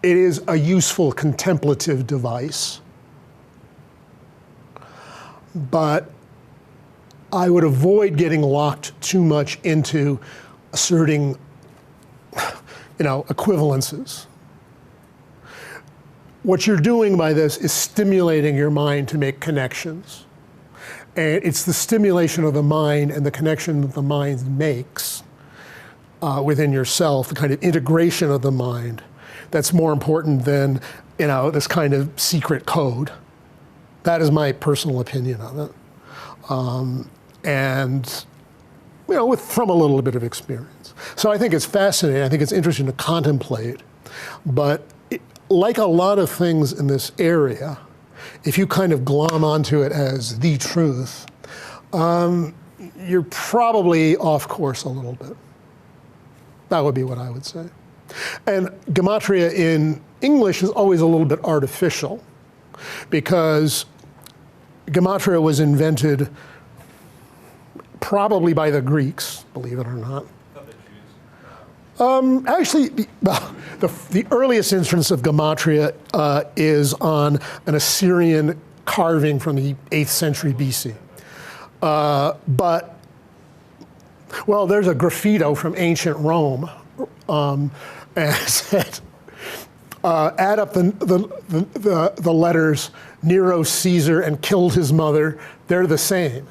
It is a useful contemplative device, but I would avoid getting locked too much into asserting, equivalences. What you're doing by this is stimulating your mind to make connections. And it's the stimulation of the mind and the connection that the mind makes within yourself, the kind of integration of the mind, that's more important than, this kind of secret code. That is my personal opinion of it. From a little bit of experience. So I think it's fascinating. I think it's interesting to contemplate. But like a lot of things in this area, if you kind of glom onto it as the truth, you're probably off course a little bit. That would be what I would say. And gematria in English is always a little bit artificial, because Gematria was invented probably by the Greeks, believe it or not. Actually, the earliest instance of Gematria is on an Assyrian carving from the 8th century BC. But, well, there's a graffito from ancient Rome, and it said, add up the letters Nero, Caesar, and killed his mother, they're the same.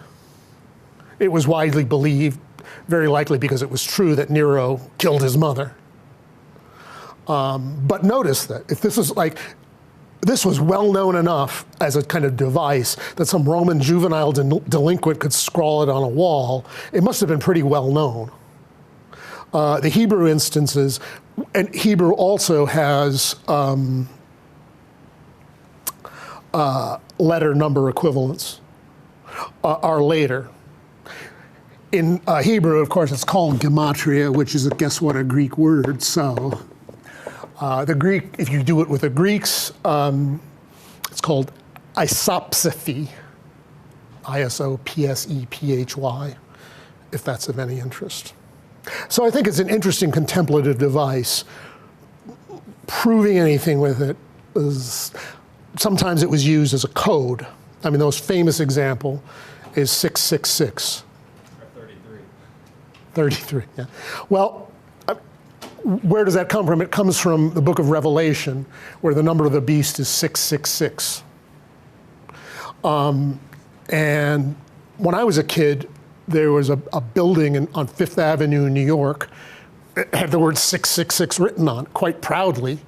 It was widely believed, very likely because it was true, that Nero killed his mother. But notice that if this was well known enough as a kind of device that some Roman juvenile delinquent could scrawl it on a wall, it must have been pretty well known. The Hebrew instances, and Hebrew also has letter number equivalents, are later. In Hebrew, of course, it's called gematria, which is, guess what, a Greek word. So the Greek, if you do it with the Greeks, it's called isopsephy, I-S-O-P-S-E-P-H-Y, if that's of any interest. So I think it's an interesting contemplative device. Proving anything with it is, sometimes it was used as a code. I mean, the most famous example is 666. 33, yeah. Well, where does that come from? It comes from the book of Revelation, where the number of the beast is 666. And when I was a kid, there was a building on Fifth Avenue in New York. It had the word 666 written on it, quite proudly. In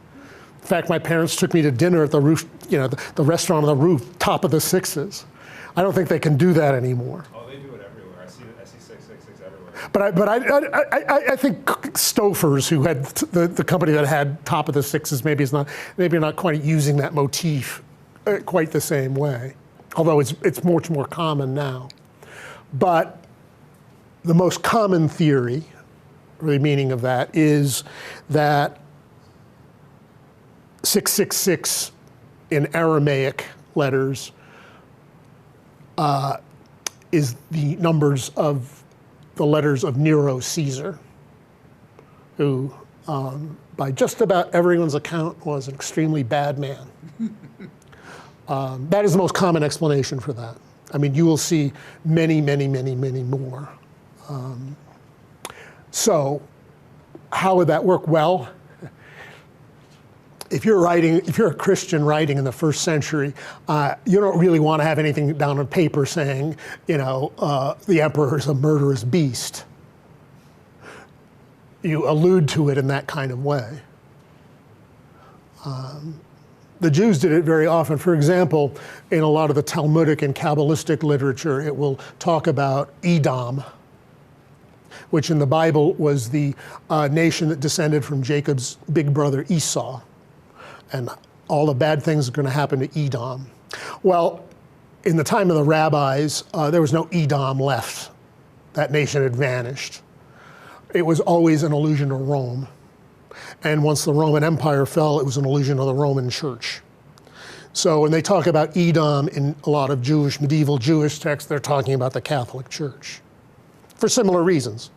fact, my parents took me to dinner at the roof, the restaurant on the roof, top of the sixes. I don't think they can do that anymore. Oh, they do it everywhere. I see 666 everywhere. But I think Stofers, who had the company that had top of the sixes, maybe not quite using that motif quite the same way, although it's much more common now. But the most common theory, or the meaning of that, is that 666 in Aramaic letters is the numbers of the letters of Nero Caesar, who, by just about everyone's account, was an extremely bad man. That is the most common explanation for that. I mean, you will see many, many, many, many more. So how would that work? Well, if you're a Christian writing in the first century, you don't really want to have anything down on paper saying, the emperor is a murderous beast. You allude to it in that kind of way. The Jews did it very often. For example, in a lot of the Talmudic and Kabbalistic literature, it will talk about Edom, which in the Bible was the nation that descended from Jacob's big brother Esau. And all the bad things are going to happen to Edom. Well, in the time of the rabbis, there was no Edom left. That nation had vanished. It was always an allusion to Rome. And once the Roman Empire fell, it was an allusion to the Roman Church. So when they talk about Edom in a lot of medieval Jewish texts, they're talking about the Catholic Church for similar reasons.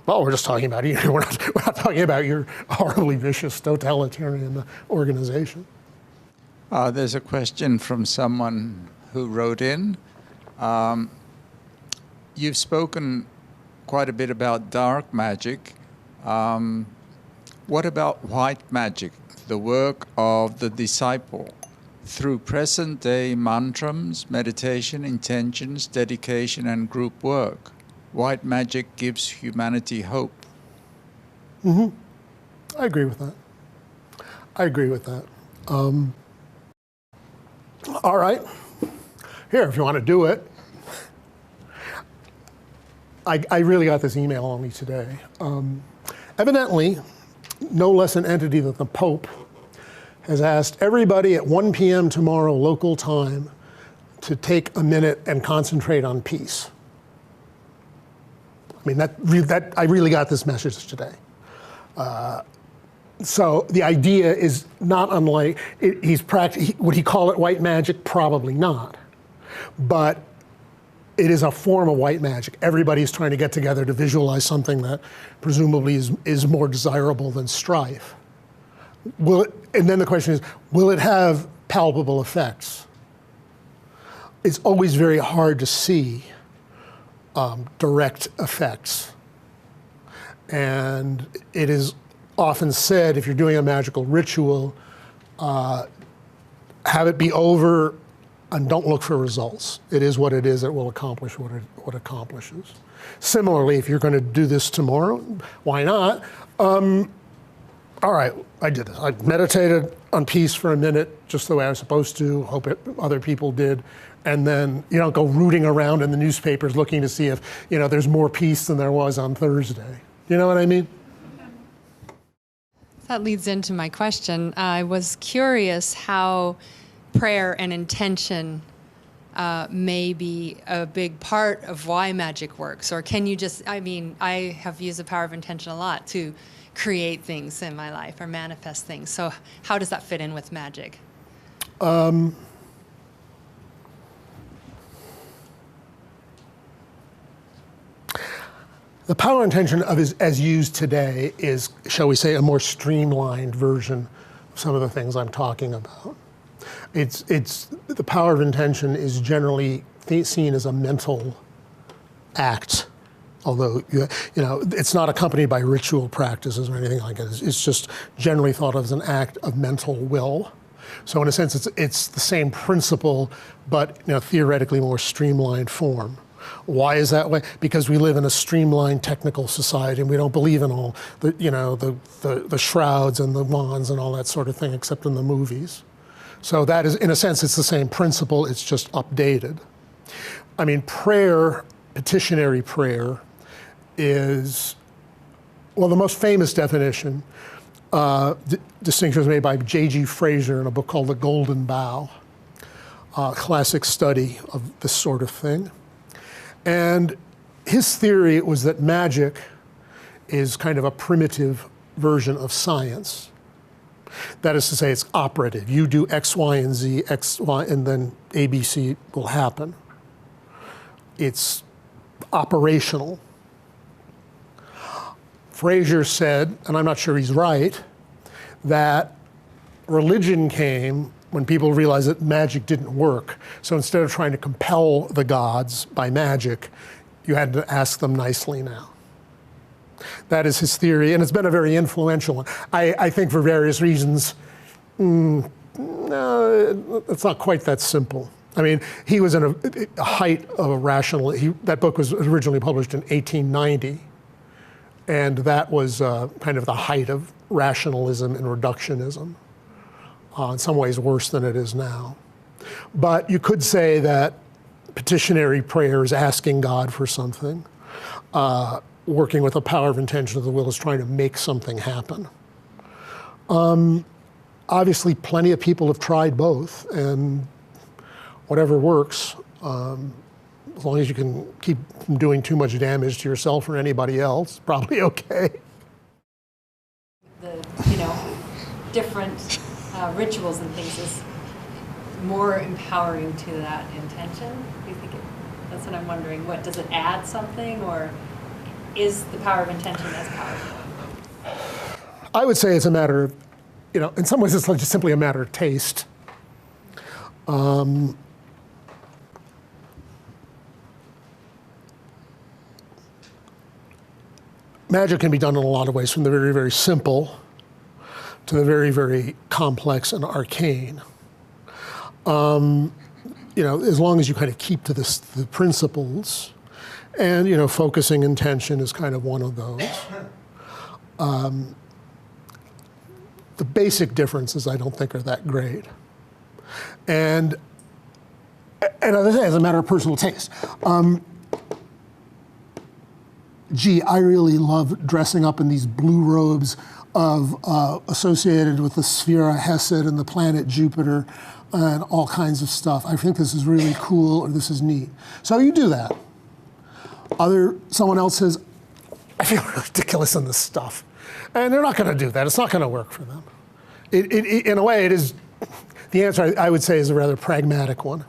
Well, we're just talking about you. We're not talking about your horribly vicious totalitarian organization. There's a question from someone who wrote in. You've spoken quite a bit about dark magic. What about white magic, the work of the disciple? Through present-day mantrams, meditation, intentions, dedication, and group work, white magic gives humanity hope. Mm-hmm. I agree with that. All right. Here, if you want to do it. I really got this email on me today. Evidently, no less an entity than the Pope has asked everybody at 1 p.m. tomorrow local time to take a minute and concentrate on peace. I mean, I really got this message today. So the idea is not unlike, would he call it white magic? Probably not. But it is a form of white magic. Everybody's trying to get together to visualize something that presumably is more desirable than strife. And then the question is, will it have palpable effects? It's always very hard to see direct effects. And it is often said, if you're doing a magical ritual, have it be over and don't look for results. It is what it is. It will accomplish what it accomplishes. Similarly, if you're going to do this tomorrow, why not? All right, I did this. I meditated on peace for a minute, just the way I was supposed to, hope other people did. And then you don't go rooting around in the newspapers looking to see if there's more peace than there was on Thursday. You know what I mean? That leads into my question. I was curious how prayer and intention may be a big part of why magic works. Or can you just, I have used the power of intention a lot to create things in my life or manifest things. So how does that fit in with magic? The power intention as used today is, shall we say, a more streamlined version of some of the things I'm talking about. It's the power of intention is generally seen as a mental act, although it's not accompanied by ritual practices or anything like it. It's just generally thought of as an act of mental will. So in a sense, it's the same principle, but theoretically more streamlined form. Why is that way? Because we live in a streamlined technical society, and we don't believe in all the shrouds and the wands and all that sort of thing, except in the movies. So that is, in a sense, it's the same principle. It's just updated. I mean, prayer, petitionary prayer, is, well, the most famous definition. Distinction was made by J.G. Fraser in a book called The Golden Bough, a classic study of this sort of thing. And his theory was that magic is kind of a primitive version of science. That is to say, it's operative. You do X, Y, and Z, X, Y, and then A, B, C will happen. It's operational. Fraser said, and I'm not sure he's right, that religion came when people realized that magic didn't work. So instead of trying to compel the gods by magic, you had to ask them nicely now. That is his theory, and it's been a very influential one. I think for various reasons, no, it's not quite that simple. I mean, he was in a height of a rational, that book was originally published in 1890, and that was kind of the height of rationalism and reductionism. In some ways worse than it is now. But you could say that petitionary prayer is asking God for something. Working with the power of intention of the will is trying to make something happen. Obviously, plenty of people have tried both, and whatever works, as long as you can keep from doing too much damage to yourself or anybody else, probably okay. The, different rituals and things is more empowering to that intention? Do you think that's what I'm wondering. What, does it add something, or is the power of intention as powerful? I would say it's a matter of, in some ways it's just simply a matter of taste. Magic can be done in a lot of ways, from the very, very simple to the very, very complex and arcane. As long as you kind of keep to the principles, and focusing intention is kind of one of those. The basic differences I don't think are that great. And as I say, as a matter of personal taste. I really love dressing up in these blue robes associated with the Sphera Hesed and the planet Jupiter and all kinds of stuff. I think this is really cool, or this is neat. So you do that. Someone else says, I feel ridiculous in this stuff. And they're not going to do that. It's not going to work for them. In a way, it is, the answer I would say is a rather pragmatic one.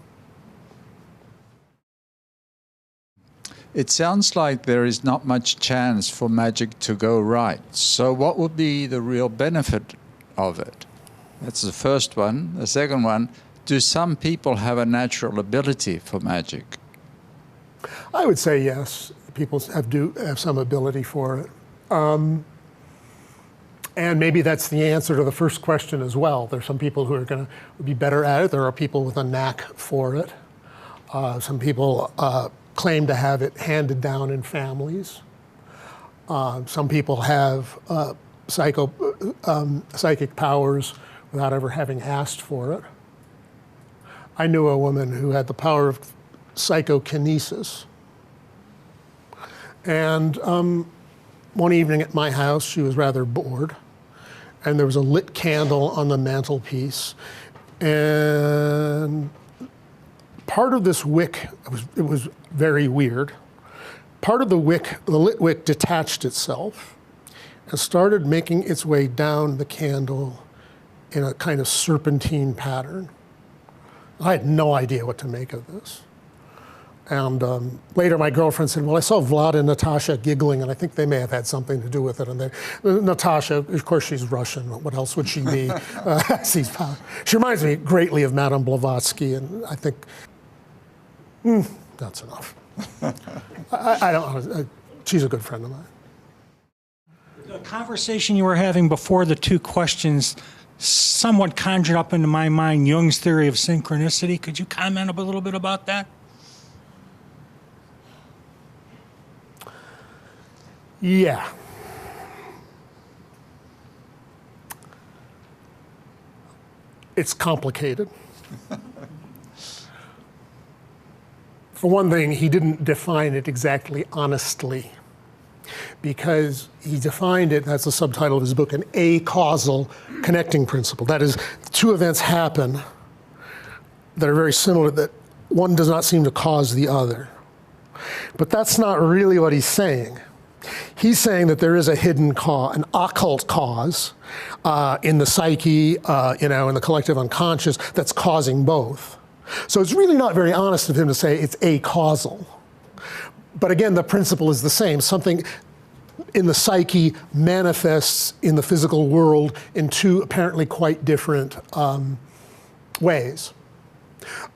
it sounds like there is not much chance for magic to go right. So what would be the real benefit of it? That's the first one. The second one, do some people have a natural ability for magic? I would say yes. People do have some ability for it. And maybe that's the answer to the first question as well. There's some people who are going to be better at it. There are people with a knack for it. Some people claim to have it handed down in families. Some people have psychic powers without ever having asked for it. I knew a woman who had the power of psychokinesis. And one evening at my house, she was rather bored, and there was a lit candle on the mantelpiece. And part of this wick, it was very weird. Part of the wick, the lit wick, detached itself and started making its way down the candle in a kind of serpentine pattern. I had no idea what to make of this. And later my girlfriend said, well, I saw Vlad and Natasha giggling, and I think they may have had something to do with it. And Natasha, of course, she's Russian. What else would she be? She reminds me greatly of Madame Blavatsky, and I think, that's enough. I don't know. She's a good friend of mine. The conversation you were having before the two questions somewhat conjured up into my mind Jung's theory of synchronicity. Could you comment a little bit about that? Yeah. It's complicated. For one thing, he didn't define it exactly honestly, because he defined it, that's the subtitle of his book, an acausal connecting principle. That is, two events happen that are very similar, that one does not seem to cause the other. But that's not really what he's saying. He's saying that there is a hidden cause, an occult cause in the psyche, in the collective unconscious that's causing both. So it's really not very honest of him to say it's acausal. But again, the principle is the same. Something in the psyche manifests in the physical world in two apparently quite different ways.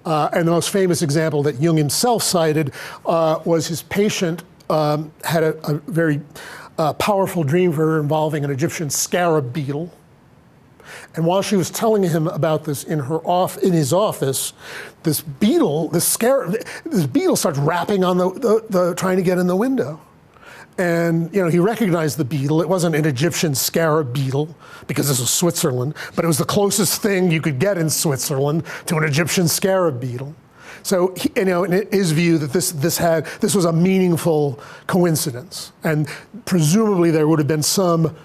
And the most famous example that Jung himself cited was his patient had a very powerful dream for her involving an Egyptian scarab beetle. And while she was telling him about this in his office, this beetle starts rapping on the trying to get in the window. And he recognized the beetle. It wasn't an Egyptian scarab beetle because this was Switzerland, but it was the closest thing you could get in Switzerland to an Egyptian scarab beetle. So, in his view, that this was a meaningful coincidence, and presumably there would have been some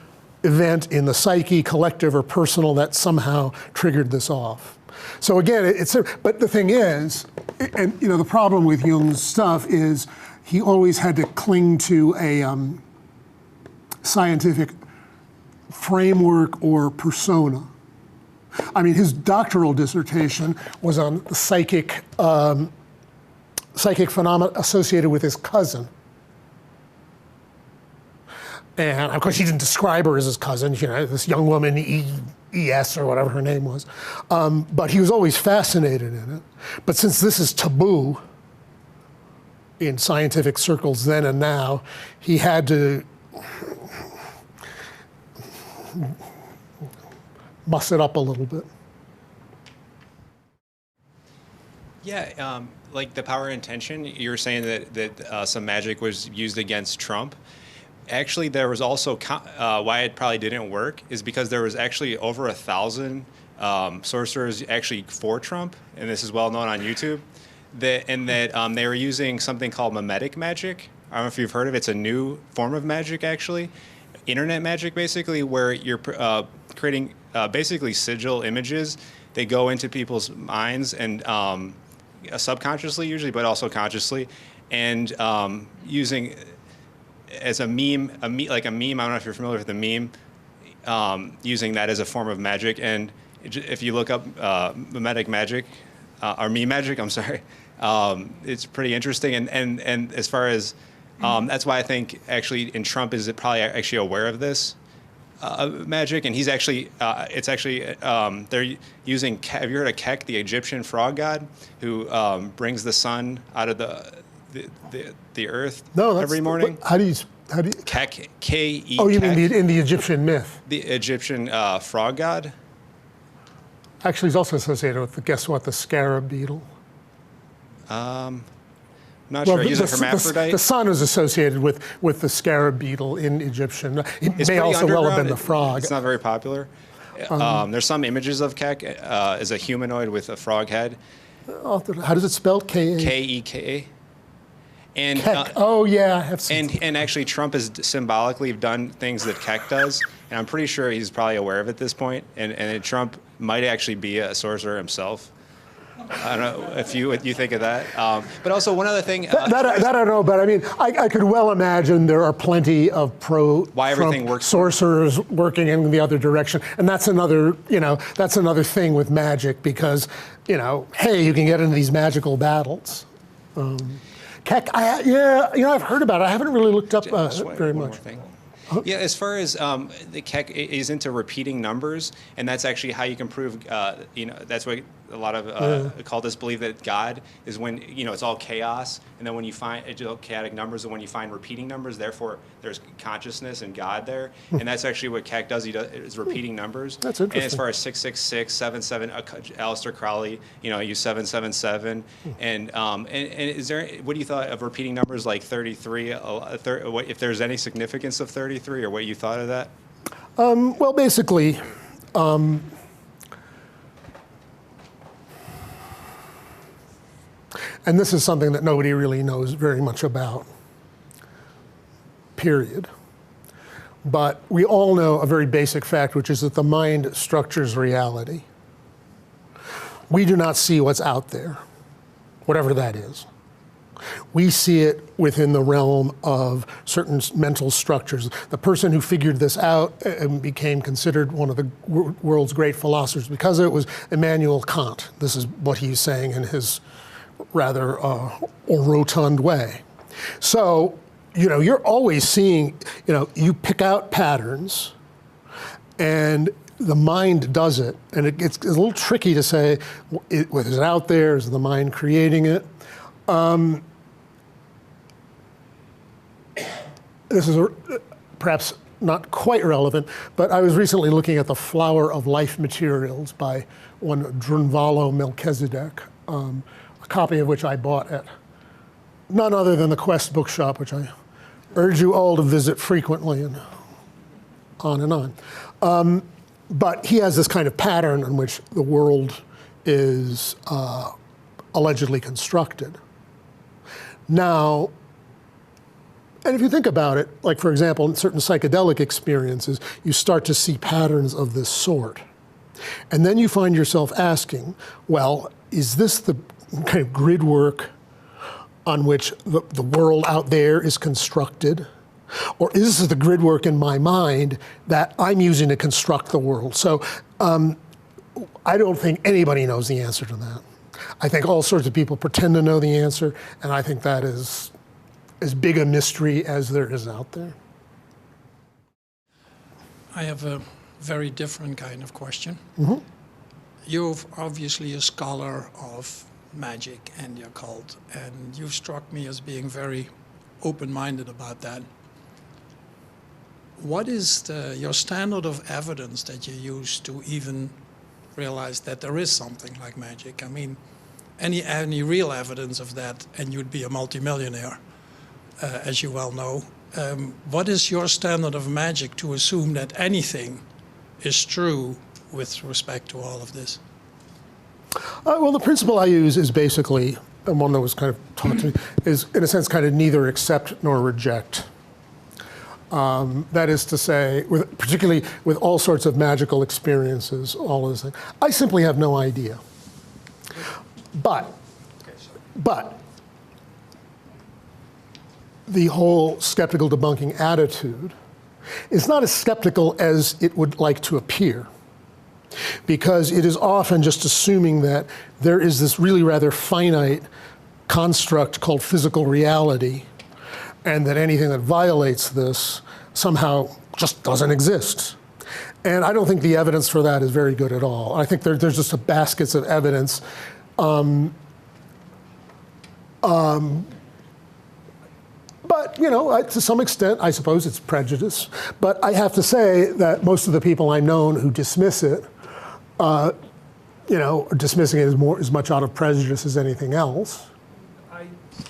event in the psyche, collective or personal, that somehow triggered this off. So again, but the thing is, and the problem with Jung's stuff is he always had to cling to a scientific framework or persona. I mean, his doctoral dissertation was on the psychic phenomena associated with his cousin. And of course, he didn't describe her as his cousin, this young woman, E.S. or whatever her name was. But he was always fascinated in it. But since this is taboo in scientific circles then and now, he had to muss it up a little bit. Yeah, like the power intention, you were saying that some magic was used against Trump. Actually, there was also, why it probably didn't work is because there was actually over 1,000 sorcerers actually for Trump, and this is well known on YouTube, that they were using something called mimetic magic. I don't know if you've heard of it. It's a new form of magic, actually. Internet magic, basically, where you're creating basically sigil images. They go into people's minds and subconsciously usually, but also consciously, and using as a meme, like a meme. I don't know if you're familiar with the meme. Using that as a form of magic, and if you look up mimetic magic or meme magic, I'm sorry, It's pretty interesting, and as far as that's why I think actually, and Trump is probably actually aware of this magic, and he's actually it's actually they're using. Have you heard of Kek, the Egyptian frog god, who brings the sun out of the earth every morning? How do you? Kek, K-E. Oh, you mean in the Egyptian myth? The Egyptian frog god. Actually, he's also associated with guess what? The scarab beetle. Not sure. He's a hermaphrodite. The sun is associated with the scarab beetle in Egyptian. It may also well have been the frog. It's not very popular. There's some images of Kek as a humanoid with a frog head. How does it spell? K-A? K-E-K-A. And oh yeah, I have seen. And actually, Trump has symbolically done things that Kek does, and I'm pretty sure he's probably aware of it at this point. And Trump might actually be a sorcerer himself. I don't know if you think of that. But also one other thing. That I don't know, but I mean, I could well imagine there are plenty of pro-Trump sorcerers working in the other direction, and that's another thing with magic because, hey, you can get into these magical battles. Kek, I've heard about it. I haven't really looked up very much. Yeah, as far as the Kek is into repeating numbers, and that's actually how you can prove. That's what a lot of occultists believe, that God is when it's all chaos, and then when you find chaotic numbers, and when you find repeating numbers, therefore there's consciousness and God there, and that's actually what Kek does. He does is repeating numbers. That's interesting. And as far as 666, 77, Aleister Crowley, use 777, and is there what do you thought of repeating numbers like 33? If there's any significance of 33, or what you thought of that? Well, basically. And this is something that nobody really knows very much about, period. But we all know a very basic fact, which is that the mind structures reality. We do not see what's out there, whatever that is. We see it within the realm of certain mental structures. The person who figured this out and became considered one of the world's great philosophers because of it was Immanuel Kant. This is what he's saying in his rather rotund way. So, you're always seeing, you pick out patterns and the mind does it. And it's a little tricky to say, is it out there? Is the mind creating it? This is perhaps not quite relevant, but I was recently looking at The Flower of Life Materials by one Drunvalo Melchizedek, a copy of which I bought at none other than the Quest bookshop, which I urge you all to visit frequently, and on and on. But he has this kind of pattern in which the world is allegedly constructed. Now, and if you think about it, like for example, in certain psychedelic experiences, you start to see patterns of this sort. And then you find yourself asking, well, is this the kind of grid work on which the world out there is constructed? Or is this the grid work in my mind that I'm using to construct the world? So I don't think anybody knows the answer to that. I think all sorts of people pretend to know the answer, and I think that is as big a mystery as there is out there. I have a very different kind of question. Mm-hmm. You're obviously a scholar of magic and the occult, and you've struck me as being very open-minded about that. What is your standard of evidence that you use to even realize that there is something like magic? I mean, any real evidence of that, and you'd be a multimillionaire, as you well know. What is your standard of magic to assume that anything is true with respect to all of this? Well, the principle I use is basically, and one that was kind of taught to me, is in a sense kind of neither accept nor reject. That is to say, particularly with all sorts of magical experiences, all of this thing, I simply have no idea. But the whole skeptical debunking attitude is not as skeptical as it would like to appear, because it is often just assuming that there is this really rather finite construct called physical reality, and that anything that violates this somehow just doesn't exist. And I don't think the evidence for that is very good at all. I think there's just a baskets of evidence. But, you know, to some extent, I suppose it's prejudice. But I have to say that most of the people I've known who dismiss it, you know, are dismissing it as much out of prejudice as anything else. I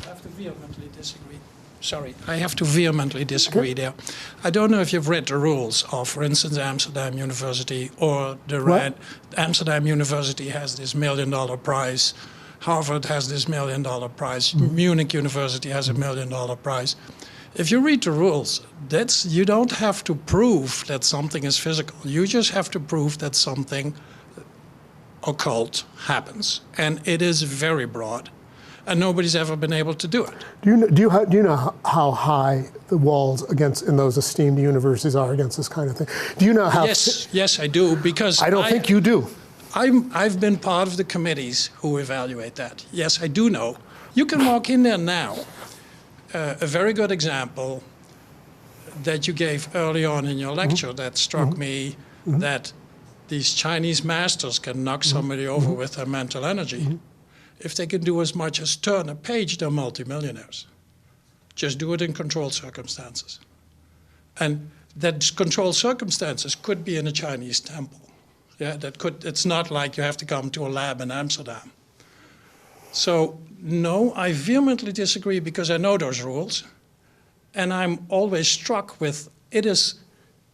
have to vehemently disagree. Sorry, I have to vehemently disagree there. I don't know if you've read the rules of, for instance, Amsterdam University or Amsterdam University has this $1 million prize. Harvard has this $1 million prize. Munich University has a $1 million prize. If you read the rules, you don't have to prove that something is physical. You just have to prove that something occult happens, and it is very broad, and nobody's ever been able to do it. Do you know how high the walls in those esteemed universities are against this kind of thing? Do you know how? Yes, I do, because I don't think you do. I've been part of the committees who evaluate that. Yes, I do know. You can walk in there now. A very good example that you gave early on in your lecture that struck me, that these Chinese masters can knock somebody over with their mental energy. If they can do as much as turn a page, they're multimillionaires. Just do it in controlled circumstances. And that controlled circumstances could be in a Chinese temple. Yeah, it's not like you have to come to a lab in Amsterdam. So, no, I vehemently disagree because I know those rules. And I'm always struck with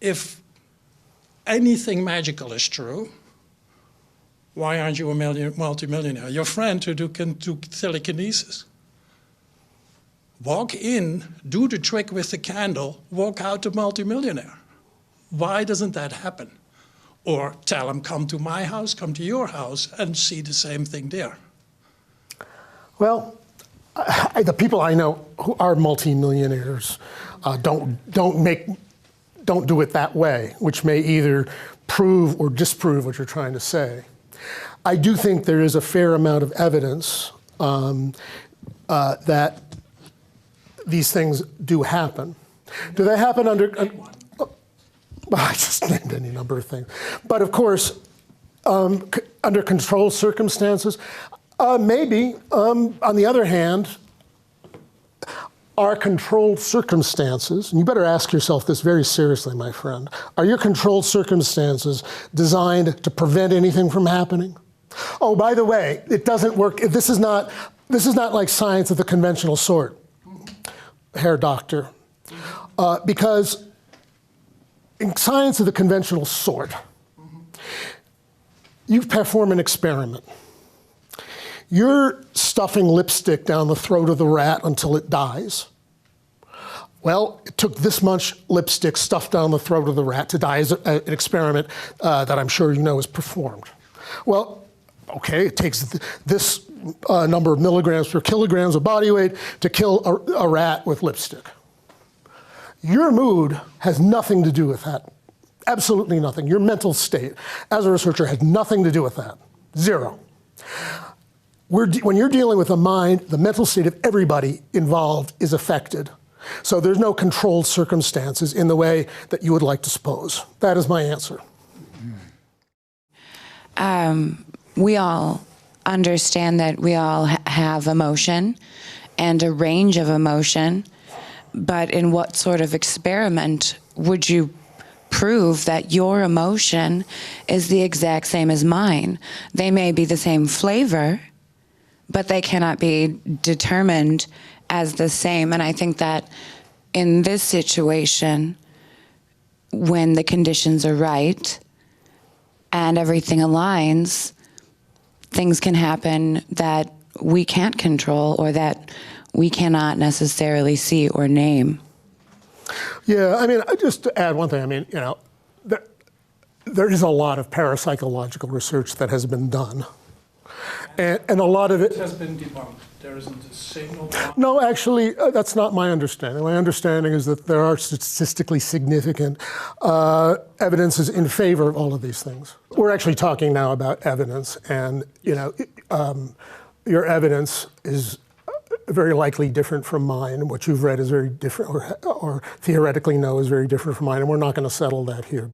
if anything magical is true, why aren't you a multimillionaire? Your friend who can do telekinesis. Walk in, do the trick with the candle, walk out a multimillionaire. Why doesn't that happen? Or tell them, come to my house, come to your house, and see the same thing there. Well, the people I know who are multimillionaires don't do it that way, which may either prove or disprove what you're trying to say. I do think there is a fair amount of evidence that these things do happen. Do they happen under? I just named any number of things. But of course, under controlled circumstances, maybe. On the other hand, are controlled circumstances, and you better ask yourself this very seriously, my friend, are your controlled circumstances designed to prevent anything from happening? Oh, by the way, it doesn't work. This is not like science of the conventional sort, Herr Doctor, because in science of the conventional sort, you perform an experiment. You're stuffing lipstick down the throat of the rat until it dies. Well, it took this much lipstick stuffed down the throat of the rat to die as an experiment that I'm sure you know is performed. Well, okay, it takes this number of milligrams per kilograms of body weight to kill a rat with lipstick. Your mood has nothing to do with that. Absolutely nothing. Your mental state as a researcher has nothing to do with that. Zero. When you're dealing with a mind, the mental state of everybody involved is affected. So there's no controlled circumstances in the way that you would like to suppose. That is my answer. We all understand that we all have emotion and a range of emotion, but in what sort of experiment would you prove that your emotion is the exact same as mine? They may be the same flavor, but they cannot be determined as the same. And I think that in this situation, when the conditions are right and everything aligns, things can happen that we can't control or that we cannot necessarily see or name. Yeah, I mean, just to add one thing, I mean, you know, there is a lot of parapsychological research that has been done. And a lot of it has been debunked. There isn't a single one. No, actually, that's not my understanding. My understanding is that there are statistically significant evidences in favor of all of these things. We're actually talking now about evidence, and you know, your evidence is very likely different from mine, and what you've read is very different, or theoretically know is very different from mine, and we're not going to settle that here.